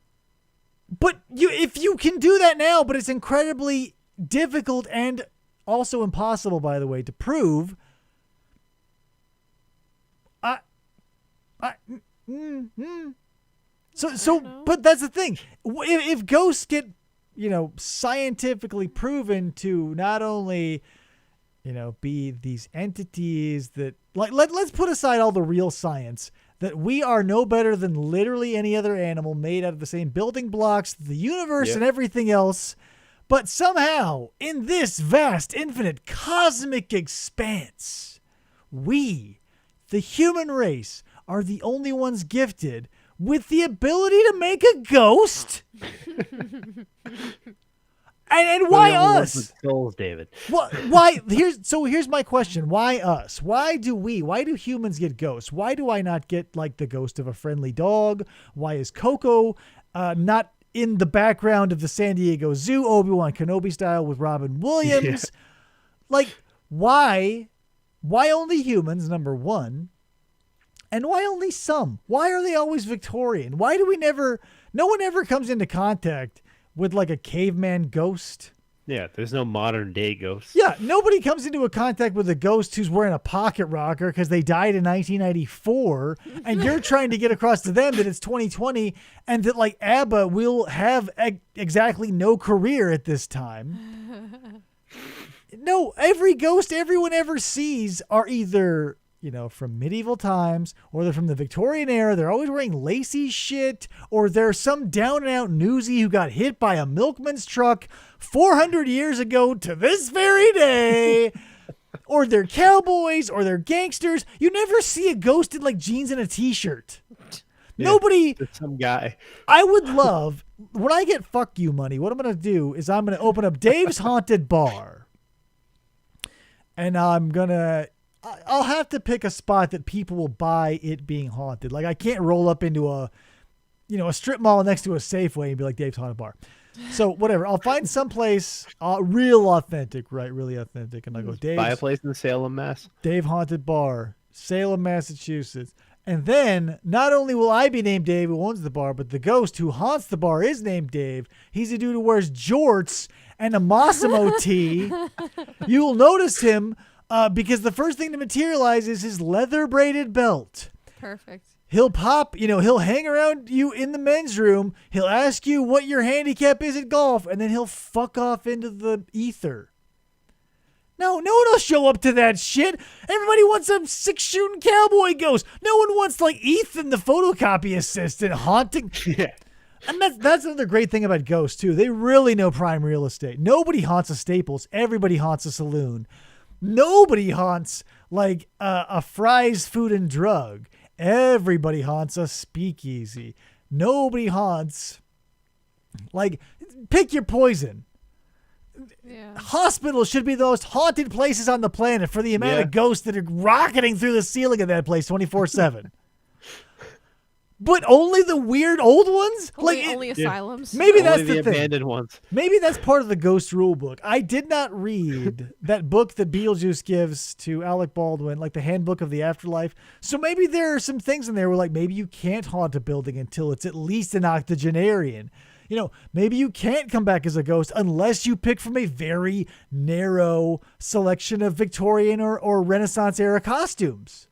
S2: But if you can do that now, but it's incredibly difficult and also impossible, by the way, to prove. But that's the thing. If ghosts get, scientifically proven to not only, be these entities that, let's put aside all the real science, that we are no better than literally any other animal made out of the same building blocks, the universe and everything else. But somehow, in this vast, infinite, cosmic expanse, we, the human race, are the only ones gifted with the ability to make a ghost? and why us?
S1: Souls, David.
S2: Why? Here's my question. Why us? Why do humans get ghosts? Why do I not get, like, the ghost of a friendly dog? Why is Coco not in the background of the San Diego Zoo, Obi-Wan Kenobi style with Robin Williams? Like, why only humans, number one? And why only some? Why are they always Victorian? Why do no one ever comes into contact with, like, a caveman ghost?
S1: Yeah, there's no modern day ghosts.
S2: Yeah, nobody comes into a contact with a ghost who's wearing a pocket rocker because they died in 1994, and you're trying to get across to them that it's 2020 and that, like, ABBA will have exactly no career at this time. No, every ghost everyone ever sees are either, from medieval times, or they're from the Victorian era. They're always wearing lacy shit, or they're some down-and-out newsie who got hit by a milkman's truck 400 years ago to this very day. Or they're cowboys, or they're gangsters. You never see a ghost in, like, jeans and a t-shirt. Yeah, nobody.
S1: Some guy.
S2: I would love, when I get fuck you money, what I'm going to do is I'm going to open up Dave's Haunted Bar. And I'll have to pick a spot that people will buy it being haunted. Like, I can't roll up into a strip mall next to a Safeway and be like, Dave's Haunted Bar. So whatever, I'll find some place real authentic, right? Really authentic. And I go, Dave.
S1: Buy a place in Salem, Mass.
S2: Dave Haunted Bar, Salem, Massachusetts. And then not only will I be named Dave, who owns the bar, but the ghost who haunts the bar is named Dave. He's a dude who wears jorts and a Massimo tee. You will notice him because the first thing to materialize is his leather braided belt.
S3: Perfect.
S2: He'll pop, he'll hang around you in the men's room. He'll ask you what your handicap is at golf, and then he'll fuck off into the ether. No one will show up to that shit. Everybody wants a 6-shooting cowboy ghost. No one wants like Ethan, the photocopy assistant, haunting.
S1: Yeah.
S2: And that's another great thing about ghosts too. They really know prime real estate. Nobody haunts a Staples. Everybody haunts a saloon. Nobody haunts like a Fry's Food and Drug. Everybody haunts a speakeasy. Nobody haunts like pick your poison.
S3: Yeah.
S2: Hospitals should be the most haunted places on the planet for the amount of ghosts that are rocketing through the ceiling of that place 24/7. But only the weird old ones?
S3: Only asylums.
S2: Maybe
S1: Only
S2: that's
S1: the
S2: the thing.
S1: abandoned ones.
S2: Maybe that's part of the ghost rule book. I did not read that book that Beetlejuice gives to Alec Baldwin, like the Handbook of the Afterlife. So maybe there are some things in there where like maybe you can't haunt a building until it's at least an octogenarian. You know, maybe you can't come back as a ghost unless you pick from a very narrow selection of Victorian or Renaissance era costumes.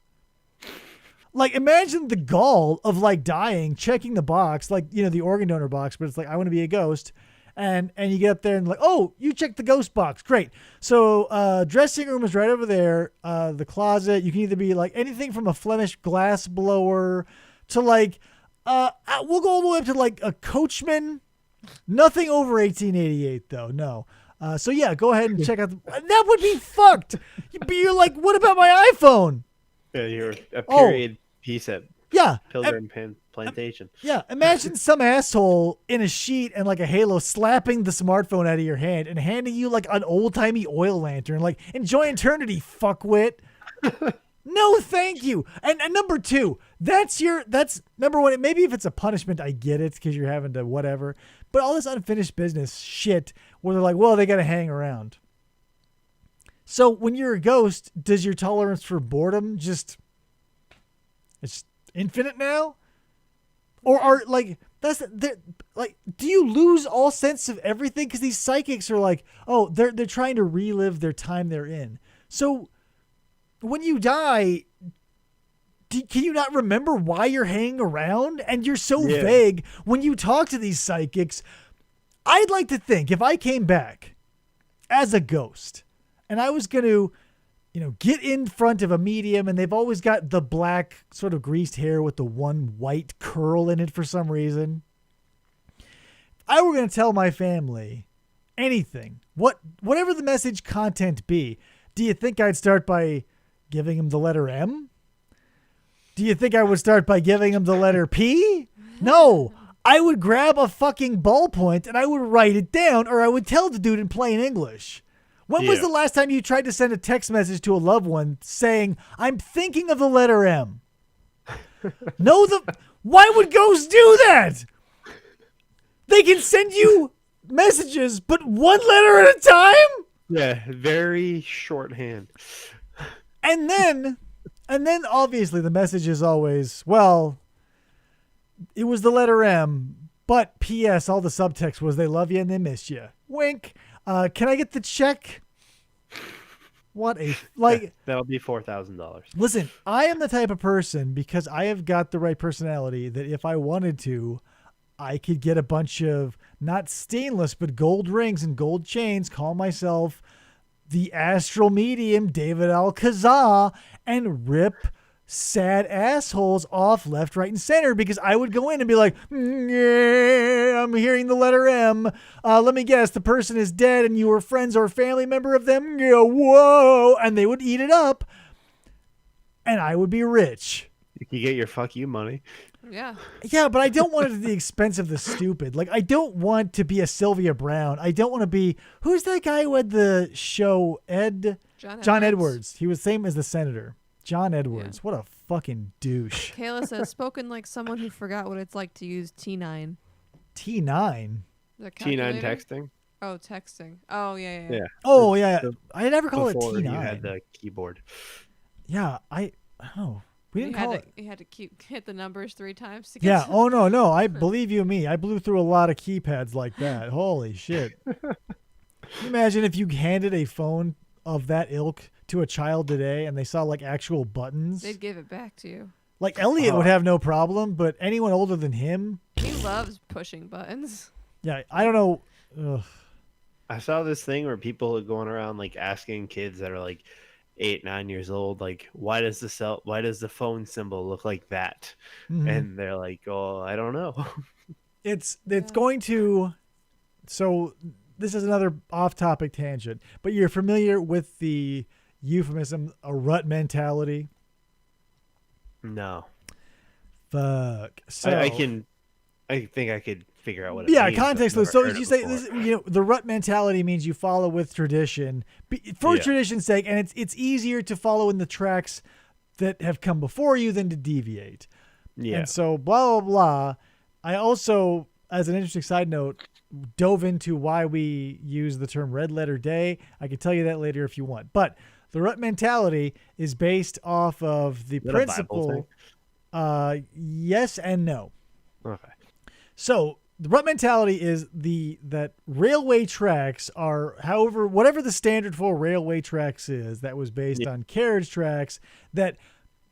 S2: Like, imagine the gall of like dying, checking the box, like, you know, the organ donor box, but it's like, I want to be a ghost. And you get up there and like, oh, you checked the ghost box. Great. So dressing room is right over there. The closet, you can either be like anything from a Flemish glass blower to like, we'll go all the way up to like a coachman. Nothing over 1888 though. No. So yeah, go ahead and check out. That would be fucked. You're like, what about my iPhone?
S1: Yeah, you're a period piece at Pilgrim Plantation.
S2: Yeah, imagine some asshole in a sheet and like a halo slapping the smartphone out of your hand and handing you like an old-timey oil lantern. Like, enjoy eternity, fuckwit. No, thank you. And number two, that's number one. Maybe if it's a punishment, I get it because you're having to whatever. But all this unfinished business shit where they're like, well, they got to hang around. So when you're a ghost, does your tolerance for boredom it's infinite now? Or are like do you lose all sense of everything? Because these psychics are like, oh, they're trying to relive their time they're in. So when you die, can you not remember why you're hanging around? And you're so vague when you talk to these psychics. I'd like to think if I came back as a ghost and I was going to, you know, get in front of a medium and they've always got the black sort of greased hair with the one white curl in it for some reason. If I were going to tell my family anything, whatever the message content be, do you think I'd start by giving them the letter M? Do you think I would start by giving them the letter P? No, I would grab a fucking ballpoint and I would write it down, or I would tell the dude in plain English. When was the last time you tried to send a text message to a loved one saying, I'm thinking of the letter M? Why would ghosts do that? They can send you messages, but one letter at a time?
S1: Yeah, very shorthand.
S2: And then obviously the message is always, well, it was the letter M, but P.S. all the subtext was they love you and they miss you. Wink. Can I get the check? What a
S1: that'll be $4,000.
S2: Listen, I am the type of person, because I have got the right personality, that if I wanted to, I could get a bunch of not stainless but gold rings and gold chains, call myself the astral medium David Alcazar, and rip sad assholes off left, right, and center, because I would go in and be like, yeah, I'm hearing the letter M. Let me guess, the person is dead and you were friends or family member of them. Yeah, whoa. And they would eat it up and I would be rich.
S1: You can get your fuck you money.
S3: Yeah.
S2: Yeah, but I don't want it at the expense of the stupid. Like, I don't want to be a Sylvia Brown. I don't want to be, who's that guy who had the show? John Edwards. He was same as the senator. John Edwards. Yeah. What a fucking douche.
S3: Kayla says, spoken like someone who forgot what it's like to use T9.
S2: T9?
S1: T9 texting?
S3: Oh, texting. Oh, yeah.
S2: Oh, yeah. I never call it T9.
S1: You had the keyboard.
S2: Yeah, I don't know. We didn't call it.
S3: You had to hit the numbers 3 times to get
S2: Yeah. Oh, no. I believe you me. I blew through a lot of keypads like that. Holy shit. Can you imagine if you handed a phone of that ilk to a child today and they saw like actual buttons?
S3: They'd give it back to you.
S2: Like Elliot would have no problem, but anyone older than him,
S3: he loves pushing buttons.
S2: Yeah, I don't know. Ugh.
S1: I saw this thing where people are going around like asking kids that are like 8, 9 years old, like, why does the phone symbol look like that? And they're like, oh, I don't know.
S2: It's going to. So this is another off-topic tangent, but you're familiar with the euphemism a rut mentality?
S1: No.
S2: Fuck. So
S1: I think I could figure out what it means.
S2: Yeah, context clues. So as you say, the rut mentality means you follow with tradition for tradition's sake, and it's easier to follow in the tracks that have come before you than to deviate. Yeah. And so blah, blah, blah. I also, as an interesting side note, dove into why we use the term red letter day. I can tell you that later if you want. But the rut mentality is based off of the principle. Yes and no.
S1: Okay.
S2: So the rut mentality is that railway tracks are, whatever the standard for railway tracks is, that was based on carriage tracks, that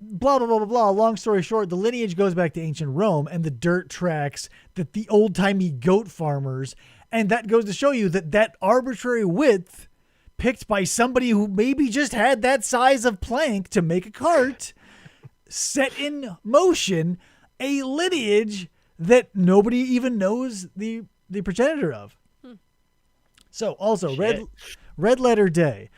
S2: blah, blah, blah, blah, blah. Long story short, the lineage goes back to ancient Rome and the dirt tracks that the old-timey goat farmers, and that goes to show you that arbitrary width picked by somebody who maybe just had that size of plank to make a cart set in motion a lineage that nobody even knows the progenitor of. So also red letter day.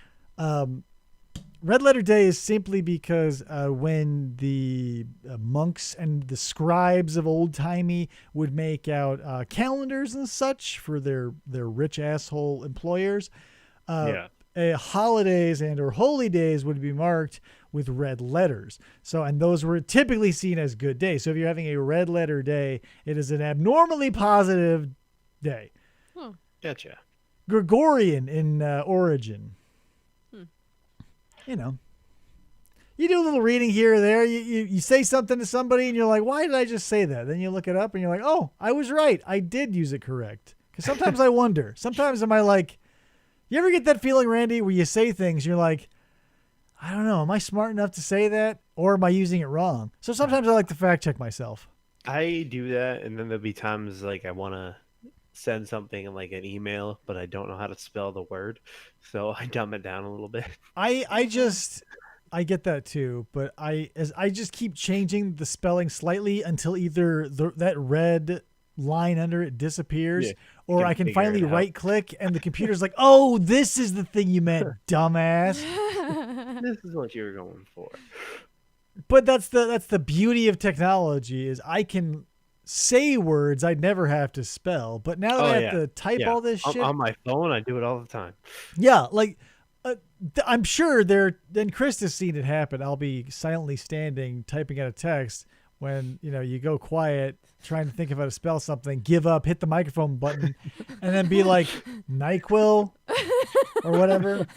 S2: Red letter day is simply because when the monks and the scribes of old timey would make out calendars and such for their rich asshole employers, holidays and or holy days would be marked with red letters. So, and those were typically seen as good days. So if you're having a red letter day, it is an abnormally positive day.
S1: Gotcha.
S2: Gregorian in origin. You know, you do a little reading here or there. You say something to somebody and you're like, why did I just say that? Then you look it up and you're like, oh, I was right. I did use it correct. Because sometimes I wonder. Sometimes am I like, you ever get that feeling, Randy, where you say things, you're like, I don't know, am I smart enough to say that? Or am I using it wrong? So sometimes I like to fact check myself.
S1: I do that, and then there'll be times like I want to send something in like an email, but I don't know how to spell the word, so I dumb it down a little bit.
S2: I get that too, but I just keep changing the spelling slightly until either that red line under it disappears, or I can finally right click and the computer's like, oh, this is the thing you meant, dumbass.
S1: This is what you were going for.
S2: But that's the beauty of technology, is I can say words I'd never have to spell, but now that I have to type all this shit
S1: on my phone, I do it all the time.
S2: Yeah, like I'm sure and Chris has seen it happen. I'll be silently standing typing out a text when you go quiet trying to think of how to spell something, give up, hit the microphone button, and then be like NyQuil or whatever.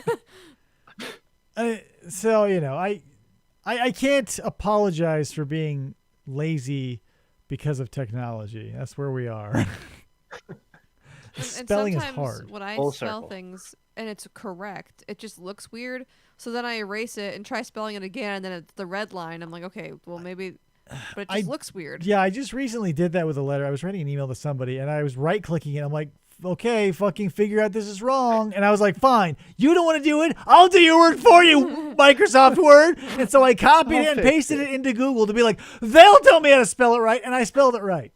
S2: So I can't apologize for being lazy because of technology. That's where we are. Spelling is hard.
S3: When I spell things and it's correct, it just looks weird. So then I erase it and try spelling it again, and then it's the red line. I'm like, okay, well maybe, but it just looks weird.
S2: Yeah, I just recently did that with a letter. I was writing an email to somebody, and I was right-clicking it. I'm like, okay, fucking figure out this is wrong. And I was like, fine, you don't want to do it, I'll do your word for you, Microsoft Word. And so I copied it and pasted it into Google to be like, they'll tell me how to spell it right, and I spelled it right.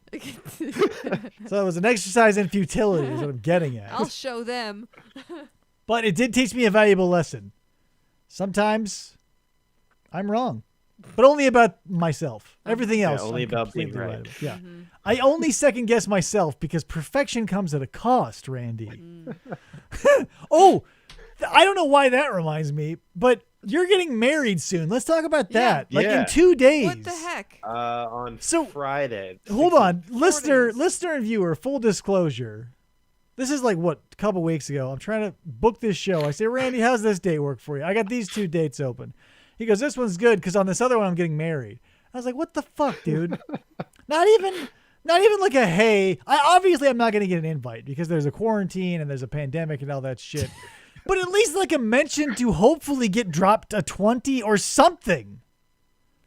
S2: So it was an exercise in futility is what I'm getting at.
S3: I'll show them.
S2: But it did teach me a valuable lesson. Sometimes I'm wrong, but only about myself. Everything else,
S1: only
S2: I'm
S1: about being right.
S2: Right. Yeah. Mm-hmm. I only second guess myself because perfection comes at a cost, Randy. Oh, I don't know why that reminds me, but you're getting married soon. Let's talk about that.
S1: Yeah.
S2: In 2 days.
S3: What the heck?
S1: On Friday.
S2: Hold on. Listener and viewer, full disclosure. This is like, a couple weeks ago. I'm trying to book this show. I say, Randy, how's this date work for you? I got these 2 dates open. He goes, this one's good because on this other one I'm getting married. I was like, what the fuck, dude? Not even like a hey. I'm not going to get an invite because there's a quarantine and there's a pandemic and all that shit. But at least like a mention to hopefully get dropped a 20 or something.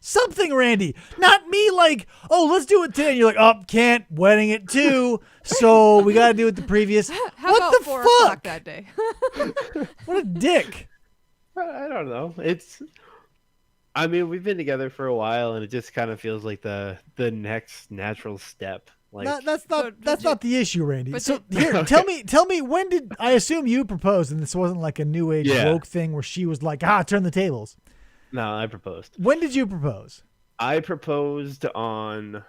S2: Something, Randy. Not me like, oh, let's do it today. And you're like, oh, can't. Wedding at 2. So we got to do it the previous.
S3: How
S2: what
S3: about
S2: the
S3: 4
S2: fuck?
S3: o'clock that day?
S2: What a dick.
S1: I don't know. I mean, we've been together for a while, and it just kind of feels like the next natural step. Like
S2: That's
S3: So
S2: not the issue, Randy.
S3: but
S2: So
S3: did-
S2: here,
S1: Okay.
S2: tell me when did I assume you proposed, and this wasn't like a new age
S1: Yeah.
S2: woke thing where she was like, turn the tables.
S1: no, I proposed.
S2: When did you propose?
S1: I proposed on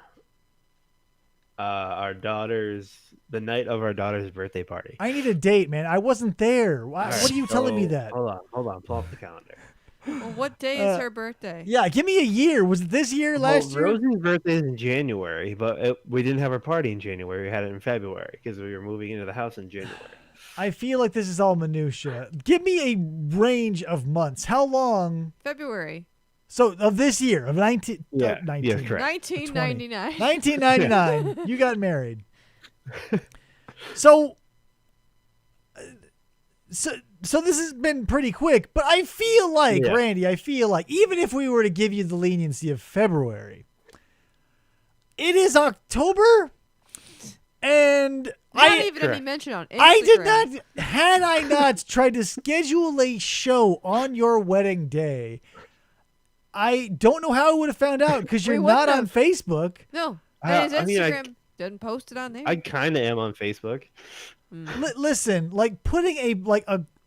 S1: the night of our daughter's birthday party.
S2: I need a date, man. I wasn't there. Why,
S1: All right,
S2: what are you telling me
S1: so-
S2: that?
S1: Hold on. Pull up the calendar.
S3: Well, what day is her birthday?
S2: Yeah, give me a year. Was it this year, last year?
S1: Rosie's birthday is in January, but we didn't have our party in January. We had it in February because we were moving into the house in January.
S2: I feel like this is all minutia. Give me a range of months. How long?
S3: February
S2: So of this year of 19,
S1: Yeah,
S2: 19
S1: yes, correct.
S3: 1999.
S2: 1999. You got married. So this has been pretty quick, but I feel like,
S1: Yeah.
S2: Randy, even if we were to give you the leniency of February, it is October, and
S3: Not even any
S1: Correct.
S3: mention on Instagram.
S2: I did not, had I not tried to schedule a show on your wedding day, I don't know how I would have found out because you're
S3: We
S2: not
S3: wouldn't
S2: on
S3: have.
S2: Facebook.
S3: No,
S1: I
S3: his
S1: mean,
S3: Instagram didn't post it on there.
S1: I kind of am on Facebook.
S2: Listen, like putting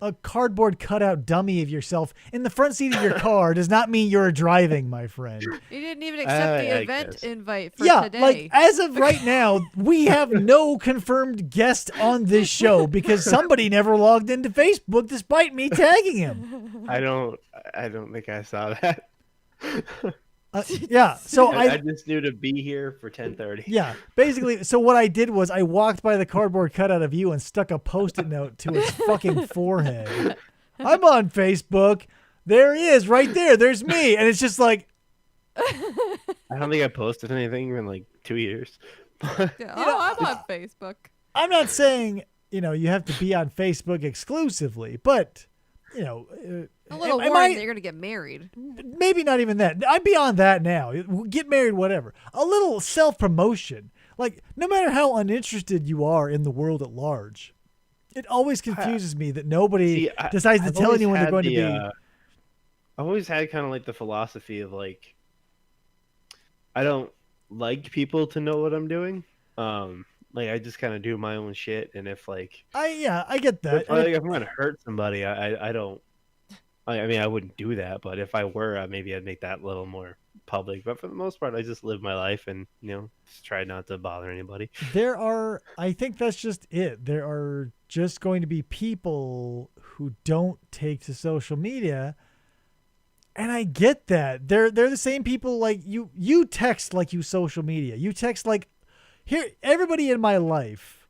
S2: a cardboard cutout dummy of yourself in the front seat of your car does not mean you're driving, my friend.
S3: He didn't even accept the
S1: I
S3: event
S1: guess.
S3: invite for
S2: Yeah,
S3: today.
S2: like as of right now, we have no confirmed guest on this show because somebody never logged into Facebook despite me tagging him.
S1: I don't think I saw that.
S2: Yeah, so
S1: I just knew to be here for 10:30.
S2: yeah, basically, so what I did was I walked by the cardboard cutout of you and stuck a Post-it note to his fucking forehead. I'm on Facebook. There he is, right there. There's me, and it's just like,
S1: I don't think I posted anything in like 2 years.
S3: Yeah, I'm on Facebook.
S2: I'm not saying you have to be on Facebook exclusively, but
S3: A little
S2: am
S3: warning
S2: I-
S3: that you're gonna get married.
S2: maybe not even that. I'm beyond that now. Get married, whatever. A little self-promotion. Like, no matter how uninterested you are in the world at large, it always confuses me that nobody decides to
S1: I've
S2: tell
S1: always
S2: anyone they're
S1: had
S2: going to
S1: the,
S2: be.
S1: I've always had kind of like the philosophy of like, I don't like people to know what I'm doing. Like I just kind of do my own shit, and if like,
S2: I get that.
S1: if I'm gonna hurt somebody, I don't. I mean, I wouldn't do that, but if I were, maybe I'd make that a little more public. But for the most part, I just live my life and just try not to bother anybody.
S2: I think that's just it. There are just going to be people who don't take to social media. And I get that. They're the same people like you. You text like you social media. You text like, here, everybody in my life.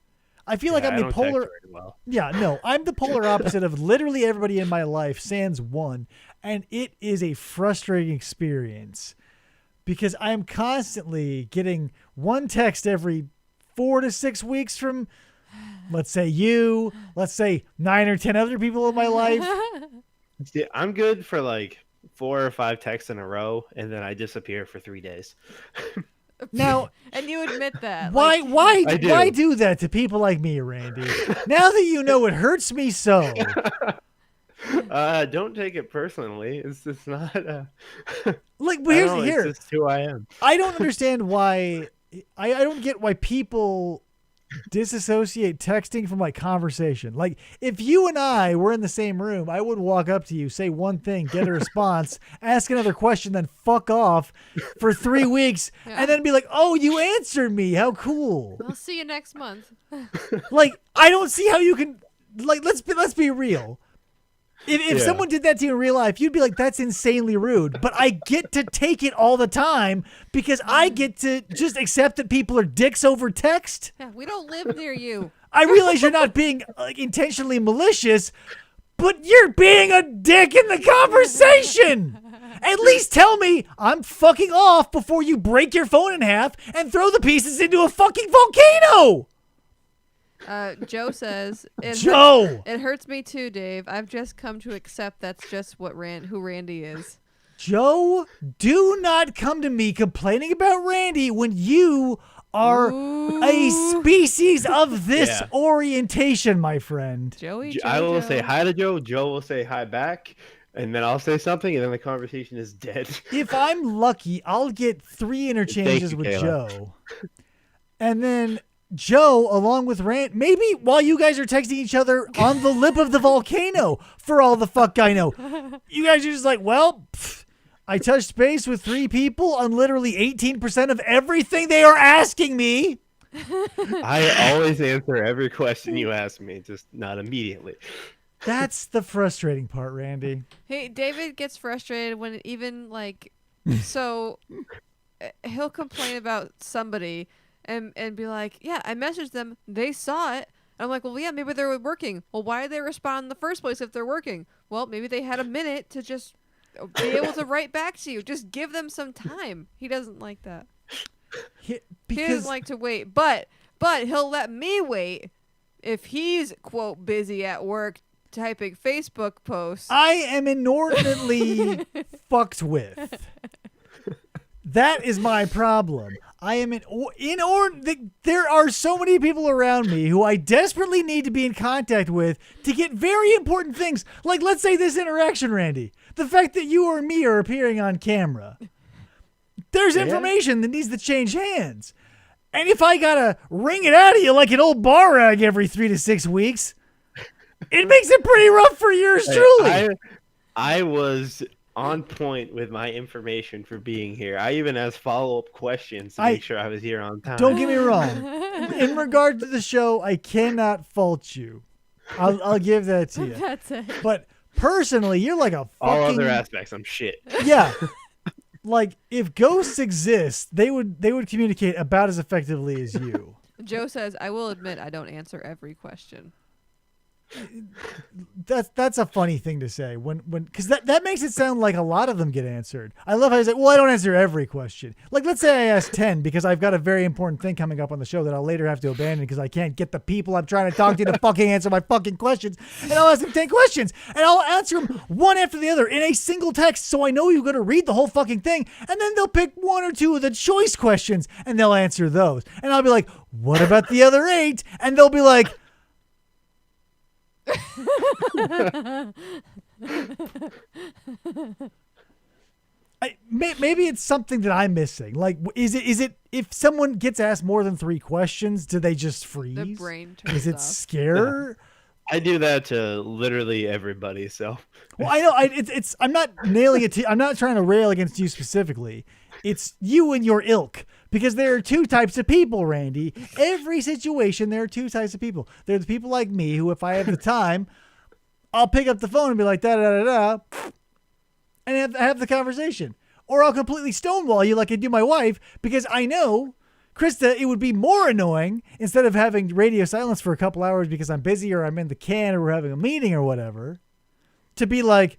S2: I feel like
S1: Yeah,
S2: I'm
S1: I
S2: the
S1: don't text
S2: polar.
S1: very well.
S2: Yeah, no, I'm the polar opposite of literally everybody in my life, sans one, and it is a frustrating experience because I'm constantly getting one text every 4 to 6 weeks from, let's say you, let's say 9 or 10 other people in my life.
S1: See, I'm good for like 4 or 5 texts in a row, and then I disappear for 3 days.
S2: Now,
S3: And you admit that.
S2: why
S1: I do.
S2: why do that to people like me, Randy? Now that you know it hurts me so.
S1: Don't take it personally. It's just not.
S2: Like,
S1: I
S2: but here's
S1: don't know,
S2: here.
S1: It's just who I am.
S2: I don't understand why. I don't get why people disassociate texting from like conversation. Like, if you and I were in the same room, I would walk up to you, say one thing, get a response, ask another question, then fuck off for 3 weeks,
S3: Yeah.
S2: and then be like, "Oh, you answered me. How cool!"
S3: I'll see you next month.
S2: Like, I don't see how you can. Like, let's be real. If
S1: Yeah.
S2: someone did that to you in real life, you'd be like, that's insanely rude. But I get to take it all the time because I get to just accept that people are dicks over text.
S3: Yeah, we don't live near you.
S2: I realize you're not being like intentionally malicious, but you're being a dick in the conversation. At least tell me I'm fucking off before you break your phone in half and throw the pieces into a fucking volcano.
S3: Joe says
S2: Joe.
S3: It hurts me too, Dave. I've just come to accept that's just who Randy is.
S2: Joe, do not come to me complaining about Randy when you are a species of this orientation, my friend.
S3: Joey,
S1: I will
S3: Jojo.
S1: say hi to Joe. Joe will say hi back, and then I'll say something, and then the conversation is dead.
S2: If I'm lucky, I'll get 3 interchanges
S1: you,
S2: with
S1: Kayla.
S2: Joe. And then Joe, along with Rand, maybe while you guys are texting each other on the lip of the volcano, for all the fuck I know. You guys are just like, well, I touched base with 3 people on literally 18% of everything they are asking me.
S1: I always answer every question you ask me, just not immediately.
S2: That's the frustrating part, Randy.
S3: Hey, David gets frustrated when even like, so he'll complain about somebody and be like, yeah, I messaged them, they saw it. I'm like, well, yeah, maybe they were working. Well, why did they respond in the first place if they're working? Well, maybe they had a minute to just be able to write back to you. Just give them some time. He doesn't like that. He doesn't like to wait, but he'll let me wait if he's, quote, busy at work typing Facebook posts.
S2: I am inordinately fucked with. That is my problem. I am there are so many people around me who I desperately need to be in contact with to get very important things. Like, let's say this interaction, Randy. The fact that you or me are appearing on camera. There's information that needs to change hands. And if I gotta wring it out of you like an old bar rag every 3 to 6 weeks, it makes it pretty rough for yours truly.
S1: I was on point with my information for being here. I even asked follow-up questions to make sure I was here on time.
S2: Don't get me wrong. In regard to the show, I cannot fault you. I'll give that to you.
S3: That's it.
S2: But personally, you're like a fucking...
S1: All other aspects, I'm shit.
S2: Yeah. Like, if ghosts exist, they would communicate about as effectively as you.
S3: Joe says, I will admit I don't answer every question.
S2: That's a funny thing to say when because that makes it sound like a lot of them get answered. I love how he's like, well, I don't answer every question. Like, let's say I ask 10 because I've got a very important thing coming up on the show that I'll later have to abandon because I can't get the people I'm trying to talk to fucking answer my fucking questions. And I'll ask them 10 questions and I'll answer them one after the other in a single text, so I know you're going to read the whole fucking thing. And then they'll pick 1 or 2 of the choice questions and they'll answer those. And I'll be like, what about the other 8? And they'll be like, maybe it's something that I'm missing. Like, is it if someone gets asked more than 3 questions, do they just freeze?
S3: The brain turns
S2: Is it
S3: off.
S2: scare?
S1: I do that to literally everybody. So,
S2: well, I know it's. I'm not nailing it. I'm not trying to rail against you specifically. It's you and your ilk. Because there are 2 types of people, Randy. Every situation, there are 2 types of people. There are the people like me who, if I have the time, I'll pick up the phone and be like, da-da-da-da, and have the conversation. Or I'll completely stonewall you like I do my wife, because I know, Krista, it would be more annoying, instead of having radio silence for a couple hours because I'm busy or I'm in the can or we're having a meeting or whatever, to be like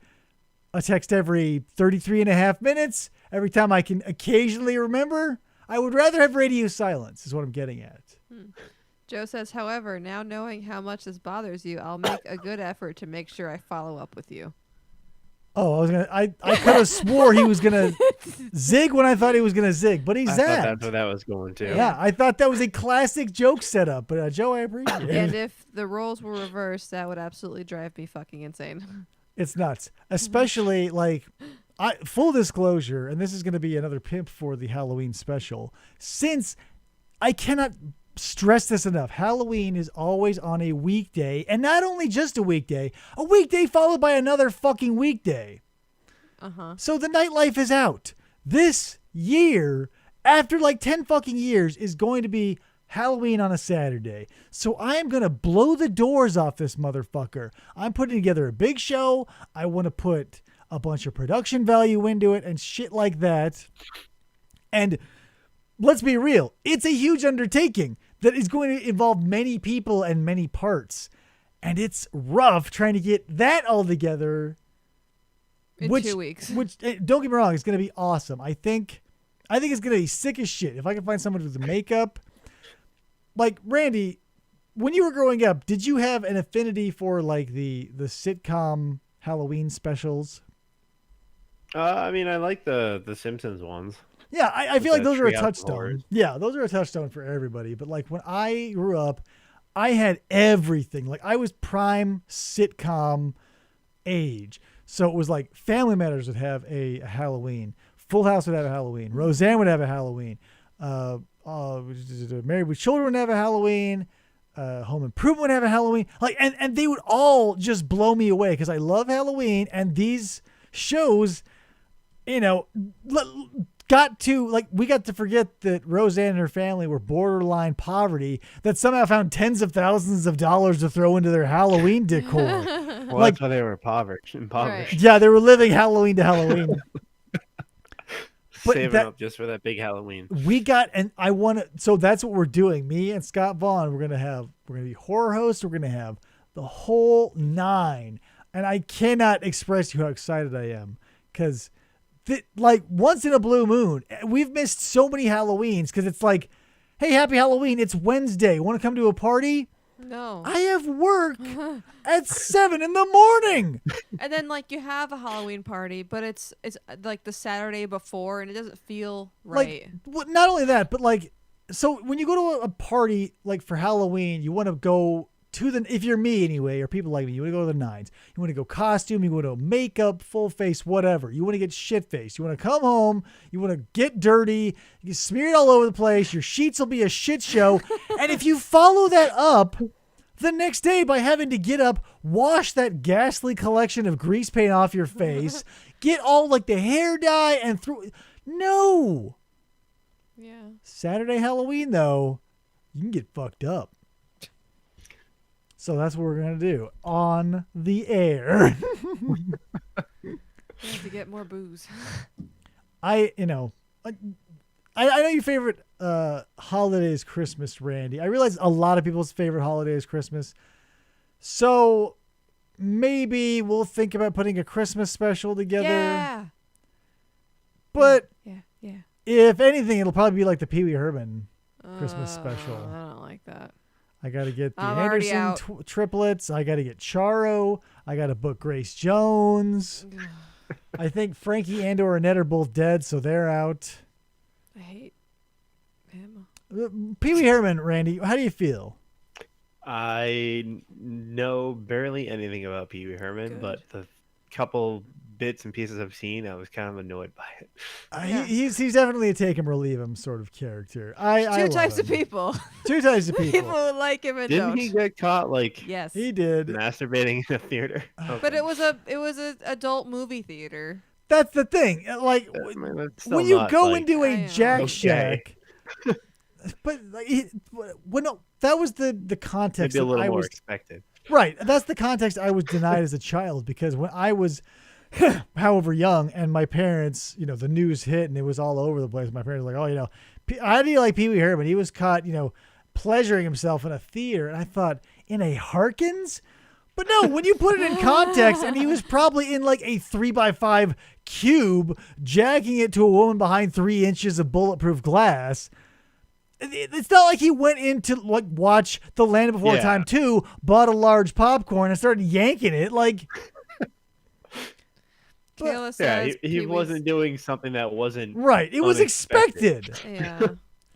S2: a text every 33 and a half minutes, every time I can occasionally remember. I would rather have radio silence, is what I'm getting at.
S3: Joe says, however, now knowing how much this bothers you, I'll make a good effort to make sure I follow up with you.
S2: Oh, I kind of swore he was gonna zig when I thought he was gonna zig, but he's
S1: I thought that's where that was going to.
S2: Yeah, I thought that was a classic joke setup, but Joe, I appreciate it.
S3: And if the roles were reversed, that would absolutely drive me fucking insane.
S2: It's nuts, especially like. Full disclosure, and this is going to be another pimp for the Halloween special, since I cannot stress this enough, Halloween is always on a weekday, and not only just a weekday followed by another fucking weekday. So the nightlife is out. This year, after like 10 fucking years, is going to be Halloween on a Saturday. So I am going to blow the doors off this motherfucker. I'm putting together a big show. I want to put a bunch of production value into it and shit like that. And let's be real, it's a huge undertaking that is going to involve many people and many parts. And it's rough trying to get that all together
S3: in 2 weeks.
S2: Which, don't get me wrong, it's going to be awesome. I think it's going to be sick as shit. If I can find someone with the makeup. Like, Randy, when you were growing up, did you have an affinity for like the sitcom Halloween specials?
S1: I mean, I like the Simpsons ones.
S2: Yeah, I feel like
S1: the
S2: those are a
S1: Treehouse of
S2: touchstone.
S1: Horrors.
S2: Yeah, those are a touchstone for everybody. But like when I grew up, I had everything. Like I was prime sitcom age. So it was like Family Matters would have a Halloween. Full House would have a Halloween. Roseanne would have a Halloween. Married with Children would have a Halloween. Home Improvement would have a Halloween. Like and they would all just blow me away because I love Halloween, and these shows, you know, got to forget that Roseanne and her family were borderline poverty, that somehow found tens of thousands of dollars to throw into their Halloween decor.
S1: Well,
S2: Like-
S1: that's why they were impoverished.
S2: Yeah, they were living Halloween to Halloween. But
S1: Saving up just for that big Halloween.
S2: So that's what we're doing. Me and Scott Vaughn, we're gonna be horror hosts. We're gonna have the whole nine, and I cannot express to you how excited I am because, like, once in a blue moon, we've missed so many Halloweens because it's like, hey, happy Halloween! It's Wednesday. Want to come to a party?
S3: No.
S2: I have work at 7 a.m.
S3: And then like you have a Halloween party, but it's like the Saturday before, and it doesn't feel right.
S2: Like, not only that, but like, so when you go to a party like for Halloween, you want to go to if you're me anyway, or people like me, you want to go to the nines. You want to go costume, you want to makeup, full face, whatever. You want to get shit faced. You want to come home, you want to get dirty, you get smeared all over the place. Your sheets will be a shit show. And if you follow that up the next day by having to get up, wash that ghastly collection of grease paint off your face, get all like the hair dye and no.
S3: Yeah.
S2: Saturday Halloween though, you can get fucked up. So that's what we're going to do on the air.
S3: We have to get more booze.
S2: I know your favorite holiday is Christmas, Randy. I realize a lot of people's favorite holiday is Christmas. So maybe we'll think about putting a Christmas special together.
S3: Yeah.
S2: But
S3: Yeah.
S2: if anything, it'll probably be like the Pee Wee Herman Christmas special.
S3: I don't like that.
S2: I got to get the
S3: I'm already
S2: Anderson triplets. I got to get Charo. I got to book Grace Jones. I think Frankie and/or Annette are both dead, so they're out.
S3: I hate him.
S2: Pee Wee Herman, Randy, how do you feel?
S1: I know barely anything about Pee Wee Herman,
S3: Good.
S1: but the couple bits and pieces I've seen, I was kind of annoyed by it.
S2: He's definitely a take him or leave him sort of character. I
S3: Two
S2: love
S3: types of
S2: him.
S3: people.
S2: Two types of people.
S3: People who like him and
S1: Didn't
S3: don't.
S1: he get caught like
S3: Yes.
S2: He did.
S1: masturbating in a theater?
S3: But it was a adult movie theater.
S2: That's the thing. Like
S1: That's still
S2: when you
S1: not,
S2: go
S1: like,
S2: into
S3: I
S2: a
S3: know.
S2: Jack
S1: Okay.
S2: Shack, but like, no, that was the context
S1: maybe a
S2: that
S1: little
S2: I
S1: more
S2: was
S1: expected.
S2: right. That's the context I was denied as a child because when I was, however young, and my parents, the news hit and it was all over the place. My parents were like, oh, how do you like Pee Wee Herman? He was caught, pleasuring himself in a theater, and I thought, in a Harkins. But no, when you put it in context, and he was probably in like a 3x5 cube, jacking it to a woman behind 3 inches of bulletproof glass. It's not like he went in to like watch The Land Before Time 2, bought a large popcorn, and started yanking it. Like,
S3: Kayla
S1: Yeah,
S3: says
S1: he
S3: Pee-wee's-
S1: wasn't doing something that wasn't
S2: right. It was
S1: unexpected.
S2: expected.
S3: Yeah.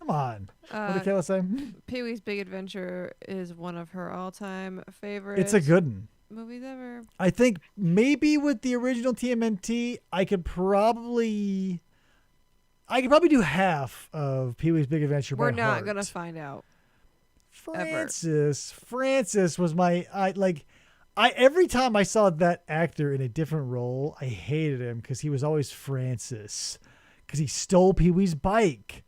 S2: Come on. What did Kayla say?
S3: Pee-wee's Big Adventure is one of her all-time favorites.
S2: It's a good one.
S3: movies ever.
S2: I think maybe with the original TMNT, I could probably do half of Pee-wee's Big Adventure by
S3: We're not
S2: heart.
S3: gonna find out.
S2: Francis was my every time I saw that actor in a different role, I hated him because he was always Francis because he stole Pee-wee's bike.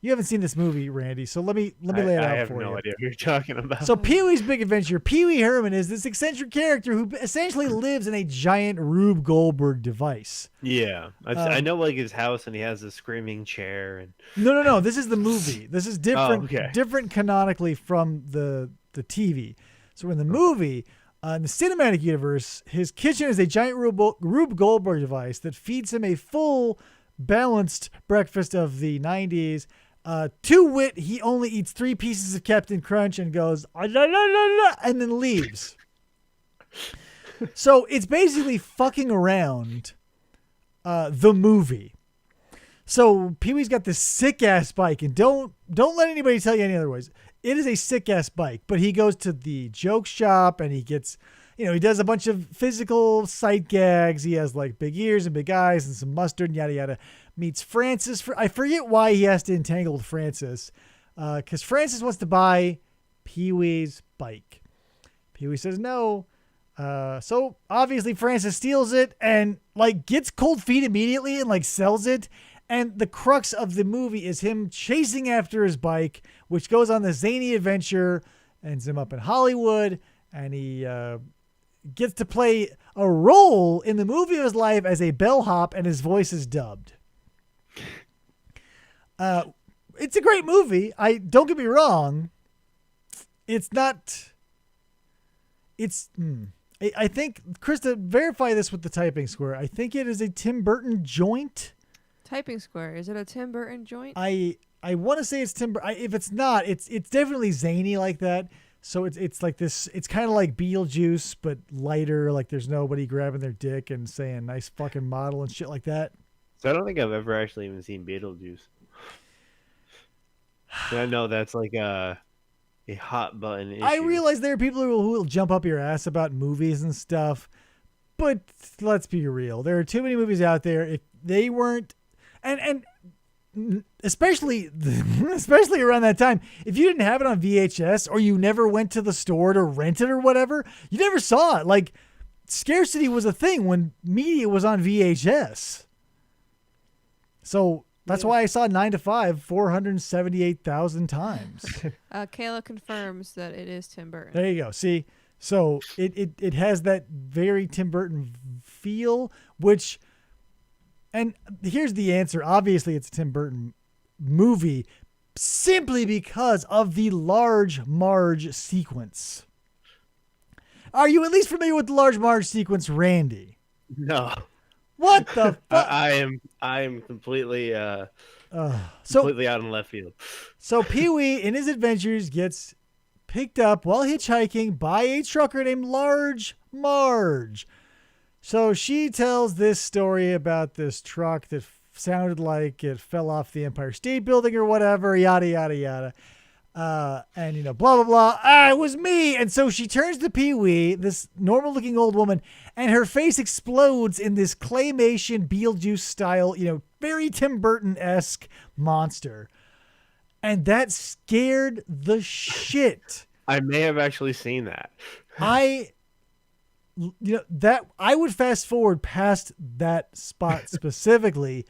S2: You haven't seen this movie, Randy, so let me lay it
S1: I
S2: out
S1: have
S2: for
S1: no
S2: you.
S1: idea what you're talking about.
S2: So Pee-wee's Big Adventure, Pee Wee Herman is this eccentric character who essentially lives in a giant Rube Goldberg device.
S1: yeah, I know like his house, and he has a screaming chair, and
S2: No. This is the movie. This is different,
S1: okay.
S2: different canonically from the TV. So in the movie, in the cinematic universe, his kitchen is a giant Rube Goldberg device that feeds him a full, balanced breakfast of the 90s. To wit, he only eats 3 pieces of Captain Crunch and goes, "Ah, la, la, la, la," and then leaves. So it's basically fucking around the movie. So Pee-wee's got this sick ass bike, and don't let anybody tell you any otherwise. It is a sick ass bike, but he goes to the joke shop and he gets, he does a bunch of physical sight gags. He has like big ears and big eyes and some mustard and yada yada. Meets Francis. I forget why he has to entangle with Francis, because Francis wants to buy Pee-wee's bike. Pee-wee says no. So obviously Francis steals it and like gets cold feet immediately and like sells it. And the crux of the movie is him chasing after his bike, which goes on the zany adventure, ends him up in Hollywood, and he gets to play a role in the movie of his life as a bellhop, and his voice is dubbed. It's a great movie. Don't get me wrong. It's not. I think, Krista, verify this with the typing square. I think it is a Tim Burton joint.
S3: Typing square. Is it a Tim Burton joint?
S2: I want to say it's Tim Burton. If it's not, it's definitely zany like that. So it's like this. It's kind of like Beetlejuice, but lighter. Like there's nobody grabbing their dick and saying "nice fucking model" and shit like that.
S1: So I don't think I've ever actually even seen Beetlejuice. I know that's like a hot button issue.
S2: I realize there are people who will jump up your ass about movies and stuff, but let's be real. There are too many movies out there. If they weren't, and especially around that time, if you didn't have it on VHS or you never went to the store to rent it or whatever, you never saw it. Like scarcity was a thing when media was on VHS. So that's why I saw 9 to 5 478,000 times.
S3: Kayla confirms that it is Tim Burton.
S2: There you go. See, so it has that very Tim Burton feel, which, and here's the answer. Obviously, it's a Tim Burton movie simply because of the Large Marge sequence. Are you at least familiar with the Large Marge sequence, Randy?
S1: No.
S2: What the fuck?
S1: I am completely completely out in left field.
S2: So Pee-wee in his adventures gets picked up while hitchhiking by a trucker named Large Marge. So she tells this story about this truck that sounded like it fell off the Empire State Building or whatever, yada yada yada. And blah blah blah. It was me. And so she turns to Pee-wee, this normal-looking old woman, and her face explodes in this claymation Beetlejuice style, very Tim Burton-esque monster. And that scared the shit.
S1: I may have actually seen that.
S2: I would fast forward past that spot specifically,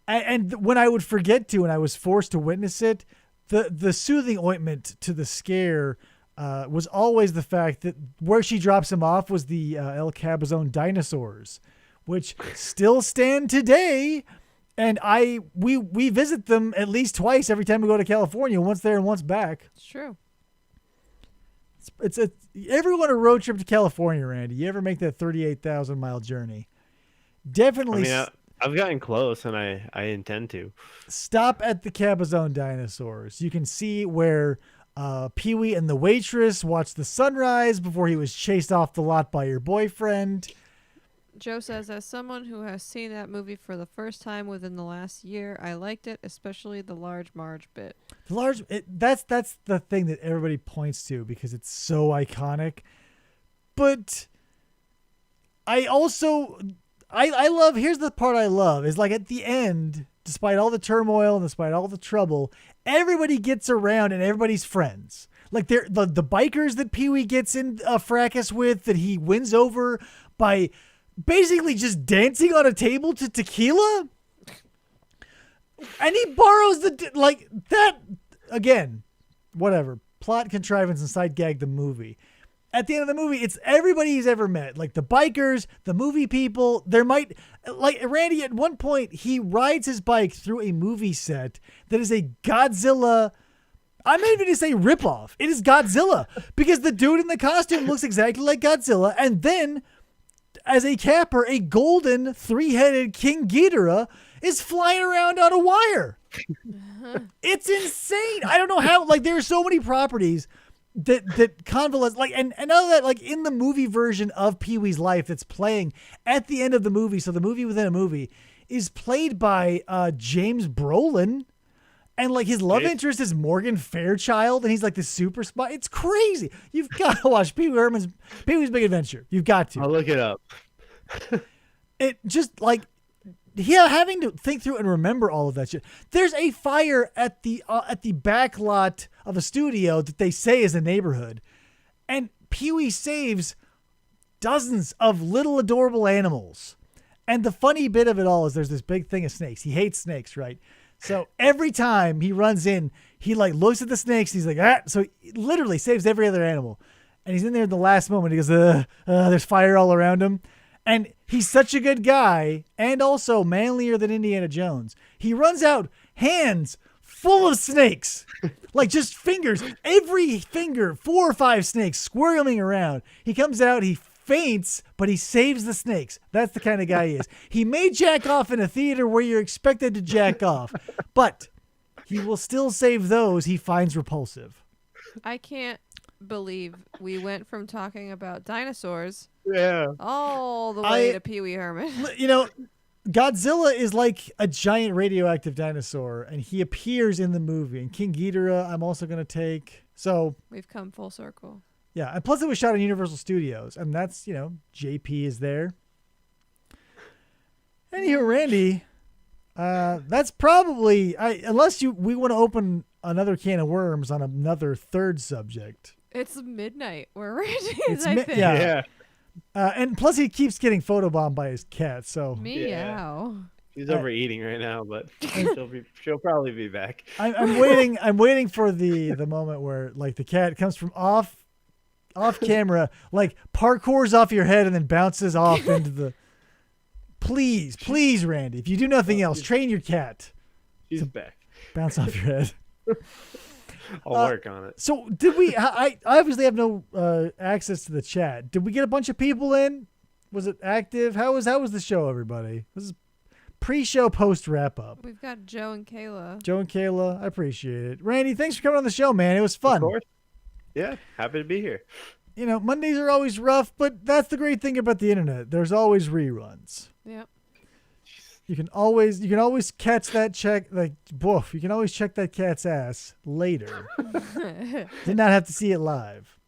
S2: and when I would forget to, and I was forced to witness it. The soothing ointment to the scare was always the fact that where she drops him off was the El Cabazon dinosaurs, which still stand today. And we visit them at least twice every time we go to California, once there and once back.
S3: It's true.
S2: It's everyone a road trip to California, Randy. You ever make that 38,000 mile journey? Definitely.
S1: I've gotten close, and I intend to.
S2: Stop at the Cabazon dinosaurs. You can see where Pee-wee and the waitress watched the sunrise before he was chased off the lot by your boyfriend.
S3: Joe says, as someone who has seen that movie for the first time within the last year, I liked it, especially the Large Marge bit.
S2: That's the thing that everybody points to because it's so iconic. But I also... I love, here's the part I love, is like at the end, despite all the turmoil and despite all the trouble, everybody gets around and everybody's friends. Like the bikers that Pee-wee gets in a fracas with that he wins over by basically just dancing on a table to tequila. And he borrows that, again, whatever, plot contrivance and side gag the movie. At the end of the movie, it's everybody he's ever met. Like the bikers, the movie people. Like Randy, at one point, he rides his bike through a movie set that is a Godzilla. I'm not even going to say ripoff. It is Godzilla because the dude in the costume looks exactly like Godzilla. And then, as a capper, a golden three-headed King Ghidorah is flying around on a wire. It's insane. I don't know how. Like there are so many properties that convalesce like and know that like in the movie version of Pee-wee's life that's playing at the end of the movie, so the movie within a movie is played by James Brolin, and like his love interest is Morgan Fairchild, and he's like the super spy. It's crazy. You've got to watch Pee-wee's Big Adventure. You've got to.
S1: I'll look it up.
S2: It just like having to think through and remember all of that shit. There's a fire at the back lot of a studio that they say is a neighborhood, and Pee-wee saves dozens of little adorable animals. And the funny bit of it all is there's this big thing of snakes. He hates snakes, right? So every time he runs in, he like looks at the snakes. And he's like, ah. So he literally saves every other animal. And he's in there at the last moment. He goes, there's fire all around him. And he's such a good guy and also manlier than Indiana Jones. He runs out, hands full of snakes, like just fingers, every finger, 4 or 5 snakes squirming around. He comes out, he faints, but he saves the snakes. That's the kind of guy he is. He may jack off in a theater where you're expected to jack off, but he will still save those he finds repulsive.
S3: I can't believe we went from talking about dinosaurs
S1: Yeah.
S3: all the way to Pee Wee Herman.
S2: You know, Godzilla is like a giant radioactive dinosaur, and he appears in the movie. And King Ghidorah, I'm also going to take. So
S3: We've come full circle.
S2: yeah, and plus it was shot in Universal Studios, and that's, you know, JP is there. Anywho, Randy, that's probably unless we want to open another can of worms on another third subject.
S3: It's midnight where Randy is, I think.
S2: Yeah. And plus he keeps getting photobombed by his cat, so
S3: Meow.
S1: She's overeating right now, but she'll probably be back.
S2: I'm waiting for the moment where like the cat comes from off camera, like parkours off your head and then bounces off into the. Please, Randy, if you do nothing else, train your cat.
S1: She's back.
S2: Bounce off your head.
S1: I'll work on it.
S2: So did we? I obviously have no access to the chat. Did we get a bunch of people in? Was it active? How was the show, everybody? This is pre-show, post wrap up.
S3: We've got Joe and Kayla.
S2: Joe and Kayla, I appreciate it. Randy, thanks for coming on the show, man. It was fun.
S1: Of course. Yeah, happy to be here.
S2: You know, Mondays are always rough, but that's the great thing about the internet. There's always reruns.
S3: Yep.
S2: You can always catch that check, like, woof. You can always check that cat's ass later. Did not have to see it live.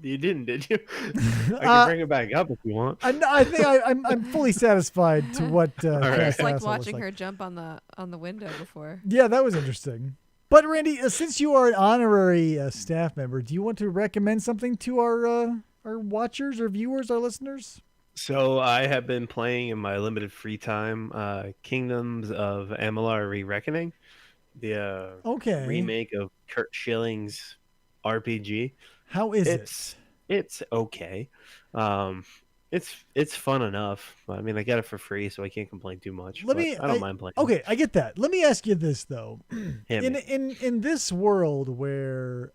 S1: You didn't, did you? I can bring it back up if you want.
S2: I think I'm fully satisfied to what.
S3: It's like watching her jump on the window before.
S2: Yeah, that was interesting. But Randy, since you are an honorary staff member, do you want to recommend something to our watchers, our viewers, our listeners?
S1: So I have been playing in my limited free time Kingdoms of Amalur: Re-Reckoning, the remake of Kurt Schilling's RPG.
S2: How is it?
S1: It's okay. It's fun enough. I mean, I got it for free, so I can't complain too much. I don't mind playing.
S2: Okay, I get that. Let me ask you this though:
S1: in
S2: this world where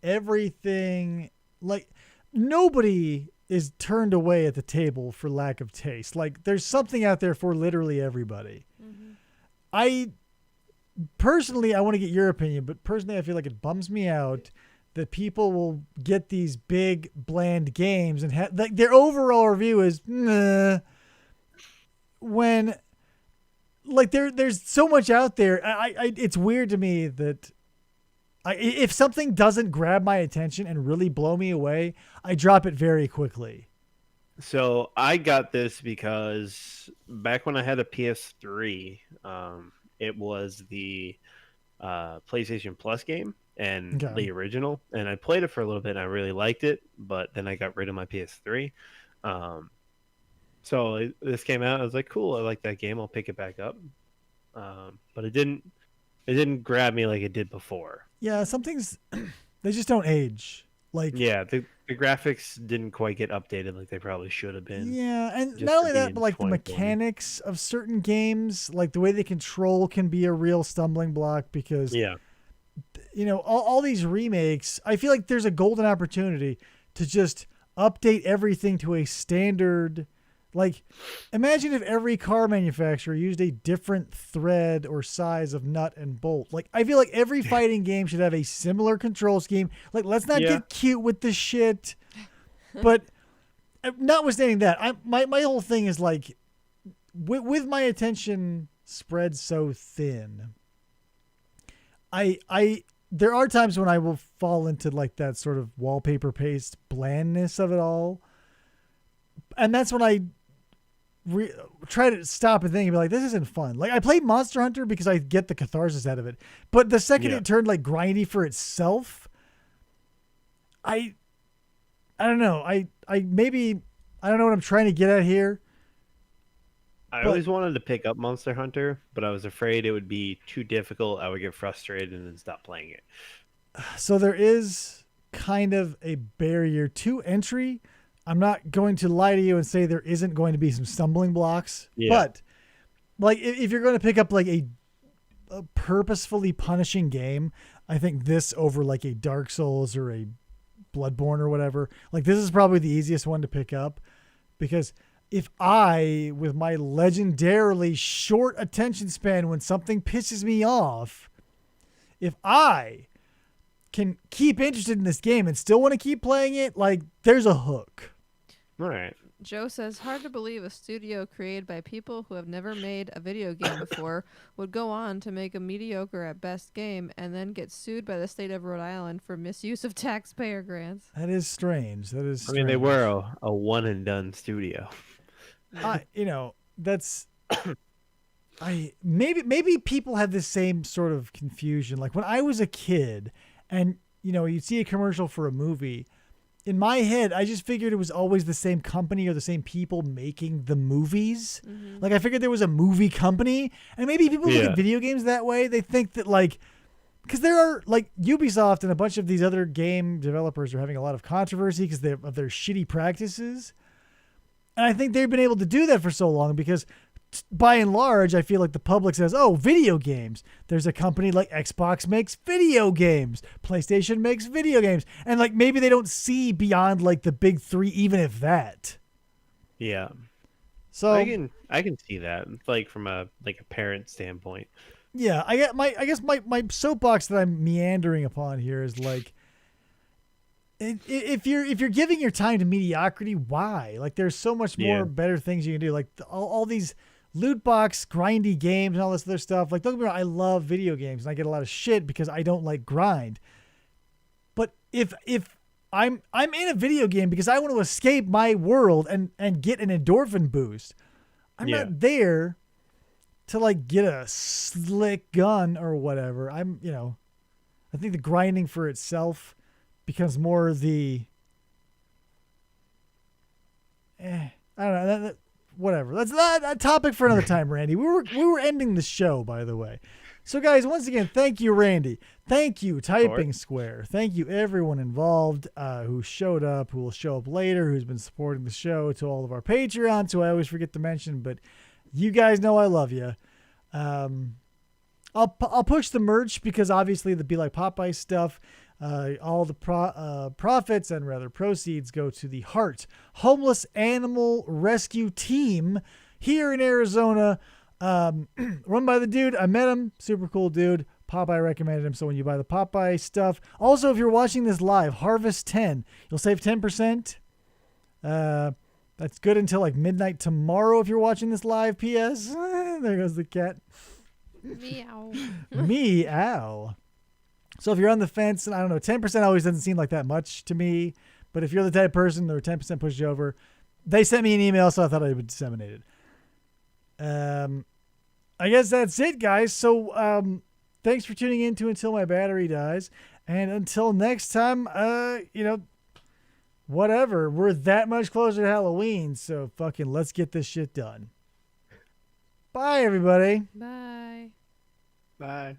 S2: everything, like, nobody is turned away at the table for lack of taste. Like, there's something out there for literally everybody. Mm-hmm. I want to get your opinion, but personally I feel like it bums me out that people will get these big bland games and like their overall review is nah, when like there's so much out there. It's weird to me that if something doesn't grab my attention and really blow me away, I drop it very quickly.
S1: So I got this because back when I had a PS3, it was the PlayStation Plus game and the original, and I played it for a little bit and I really liked it, but then I got rid of my PS3. So this came out, I was like, cool, I like that game, I'll pick it back up. But it didn't grab me like it did before.
S2: Yeah, some things they just don't age. Like,
S1: yeah, the graphics didn't quite get updated like they probably should have been.
S2: Yeah, and not only that, but like the mechanics of certain games, like the way they control can be a real stumbling block because you know, all these remakes, I feel like there's a golden opportunity to just update everything to a standard, Like, imagine if every car manufacturer used a different thread or size of nut and bolt. Like, I feel like every fighting game should have a similar control scheme. Like, let's not get cute with the shit. But notwithstanding that, my whole thing is like, with my attention spread so thin, there are times when I will fall into like that sort of wallpaper paste blandness of it all. And that's when I try to stop and think and be like, this isn't fun. Like, I played Monster Hunter because I get the catharsis out of it. But the second it turned like grindy for itself, I don't know. I maybe, I don't know what I'm trying to get at here.
S1: I always wanted to pick up Monster Hunter, but I was afraid it would be too difficult. I would get frustrated and then stop playing it.
S2: So there is kind of a barrier to entry. I'm not going to lie to you and say there isn't going to be some stumbling blocks, but like if you're going to pick up like a purposefully punishing game, I think this over like a Dark Souls or a Bloodborne or whatever, like this is probably the easiest one to pick up, because if I, with my legendarily short attention span when something pisses me off, if I can keep interested in this game and still want to keep playing it, like there's a hook.
S1: All right.
S3: Joe says, hard to believe a studio created by people who have never made a video game before would go on to make a mediocre at best game and then get sued by the state of Rhode Island for misuse of taxpayer grants.
S2: That is strange. That is strange.
S1: I mean, they were a one and done studio.
S2: That's maybe people have the same sort of confusion. Like when I was a kid and, you'd see a commercial for a movie, in my head, I just figured it was always the same company or the same people making the movies. Mm-hmm. Like I figured there was a movie company, and maybe people look at video games that way. They think that like, because there are like Ubisoft and a bunch of these other game developers are having a lot of controversy because of their shitty practices. And I think they've been able to do that for so long because by and large, I feel like the public says, oh, video games. There's a company like Xbox makes video games. PlayStation makes video games. And like maybe they don't see beyond like the big three, even if that.
S1: Yeah.
S2: So
S1: I can see that, like from a parent standpoint.
S2: Yeah, I guess my soapbox that I'm meandering upon here is like, if you're giving your time to mediocrity, why? Like there's so much more better things you can do. Like all these loot box grindy games and all this other stuff. Like don't get me wrong, I love video games and I get a lot of shit because I don't like grind. But if I'm in a video game because I want to escape my world and get an endorphin boost, I'm not there to like get a slick gun or whatever. I think the grinding for itself becomes more the I don't know, whatever. That's a topic for another time, Randy. We were ending the show, by the way. So guys, once again, thank you, Randy. Thank you, Typing Square. Thank you, everyone involved who showed up, who will show up later, who's been supporting the show, to all of our Patreons, who I always forget to mention, but you guys know I love you. I'll push the merch because obviously the Be Like Popeye stuff, all the profits and rather proceeds go to the Heart Homeless Animal Rescue Team here in Arizona, run by the dude. I met him, super cool dude. Popeye recommended him, so when you buy the Popeye stuff, also if you're watching this live, Harvest 10, you'll save 10%. That's good until like midnight tomorrow if you're watching this live. P.S. There goes the cat.
S3: Meow.
S2: Meow. So if you're on the fence, and I don't know, 10% always doesn't seem like that much to me, but if you're the type of person that 10% pushes you over, they sent me an email, so I thought I would disseminate it. I guess that's it, guys. So thanks for tuning in to Until My Battery Dies, and until next time, whatever. We're that much closer to Halloween, so fucking let's get this shit done. Bye, everybody.
S3: Bye.
S1: Bye.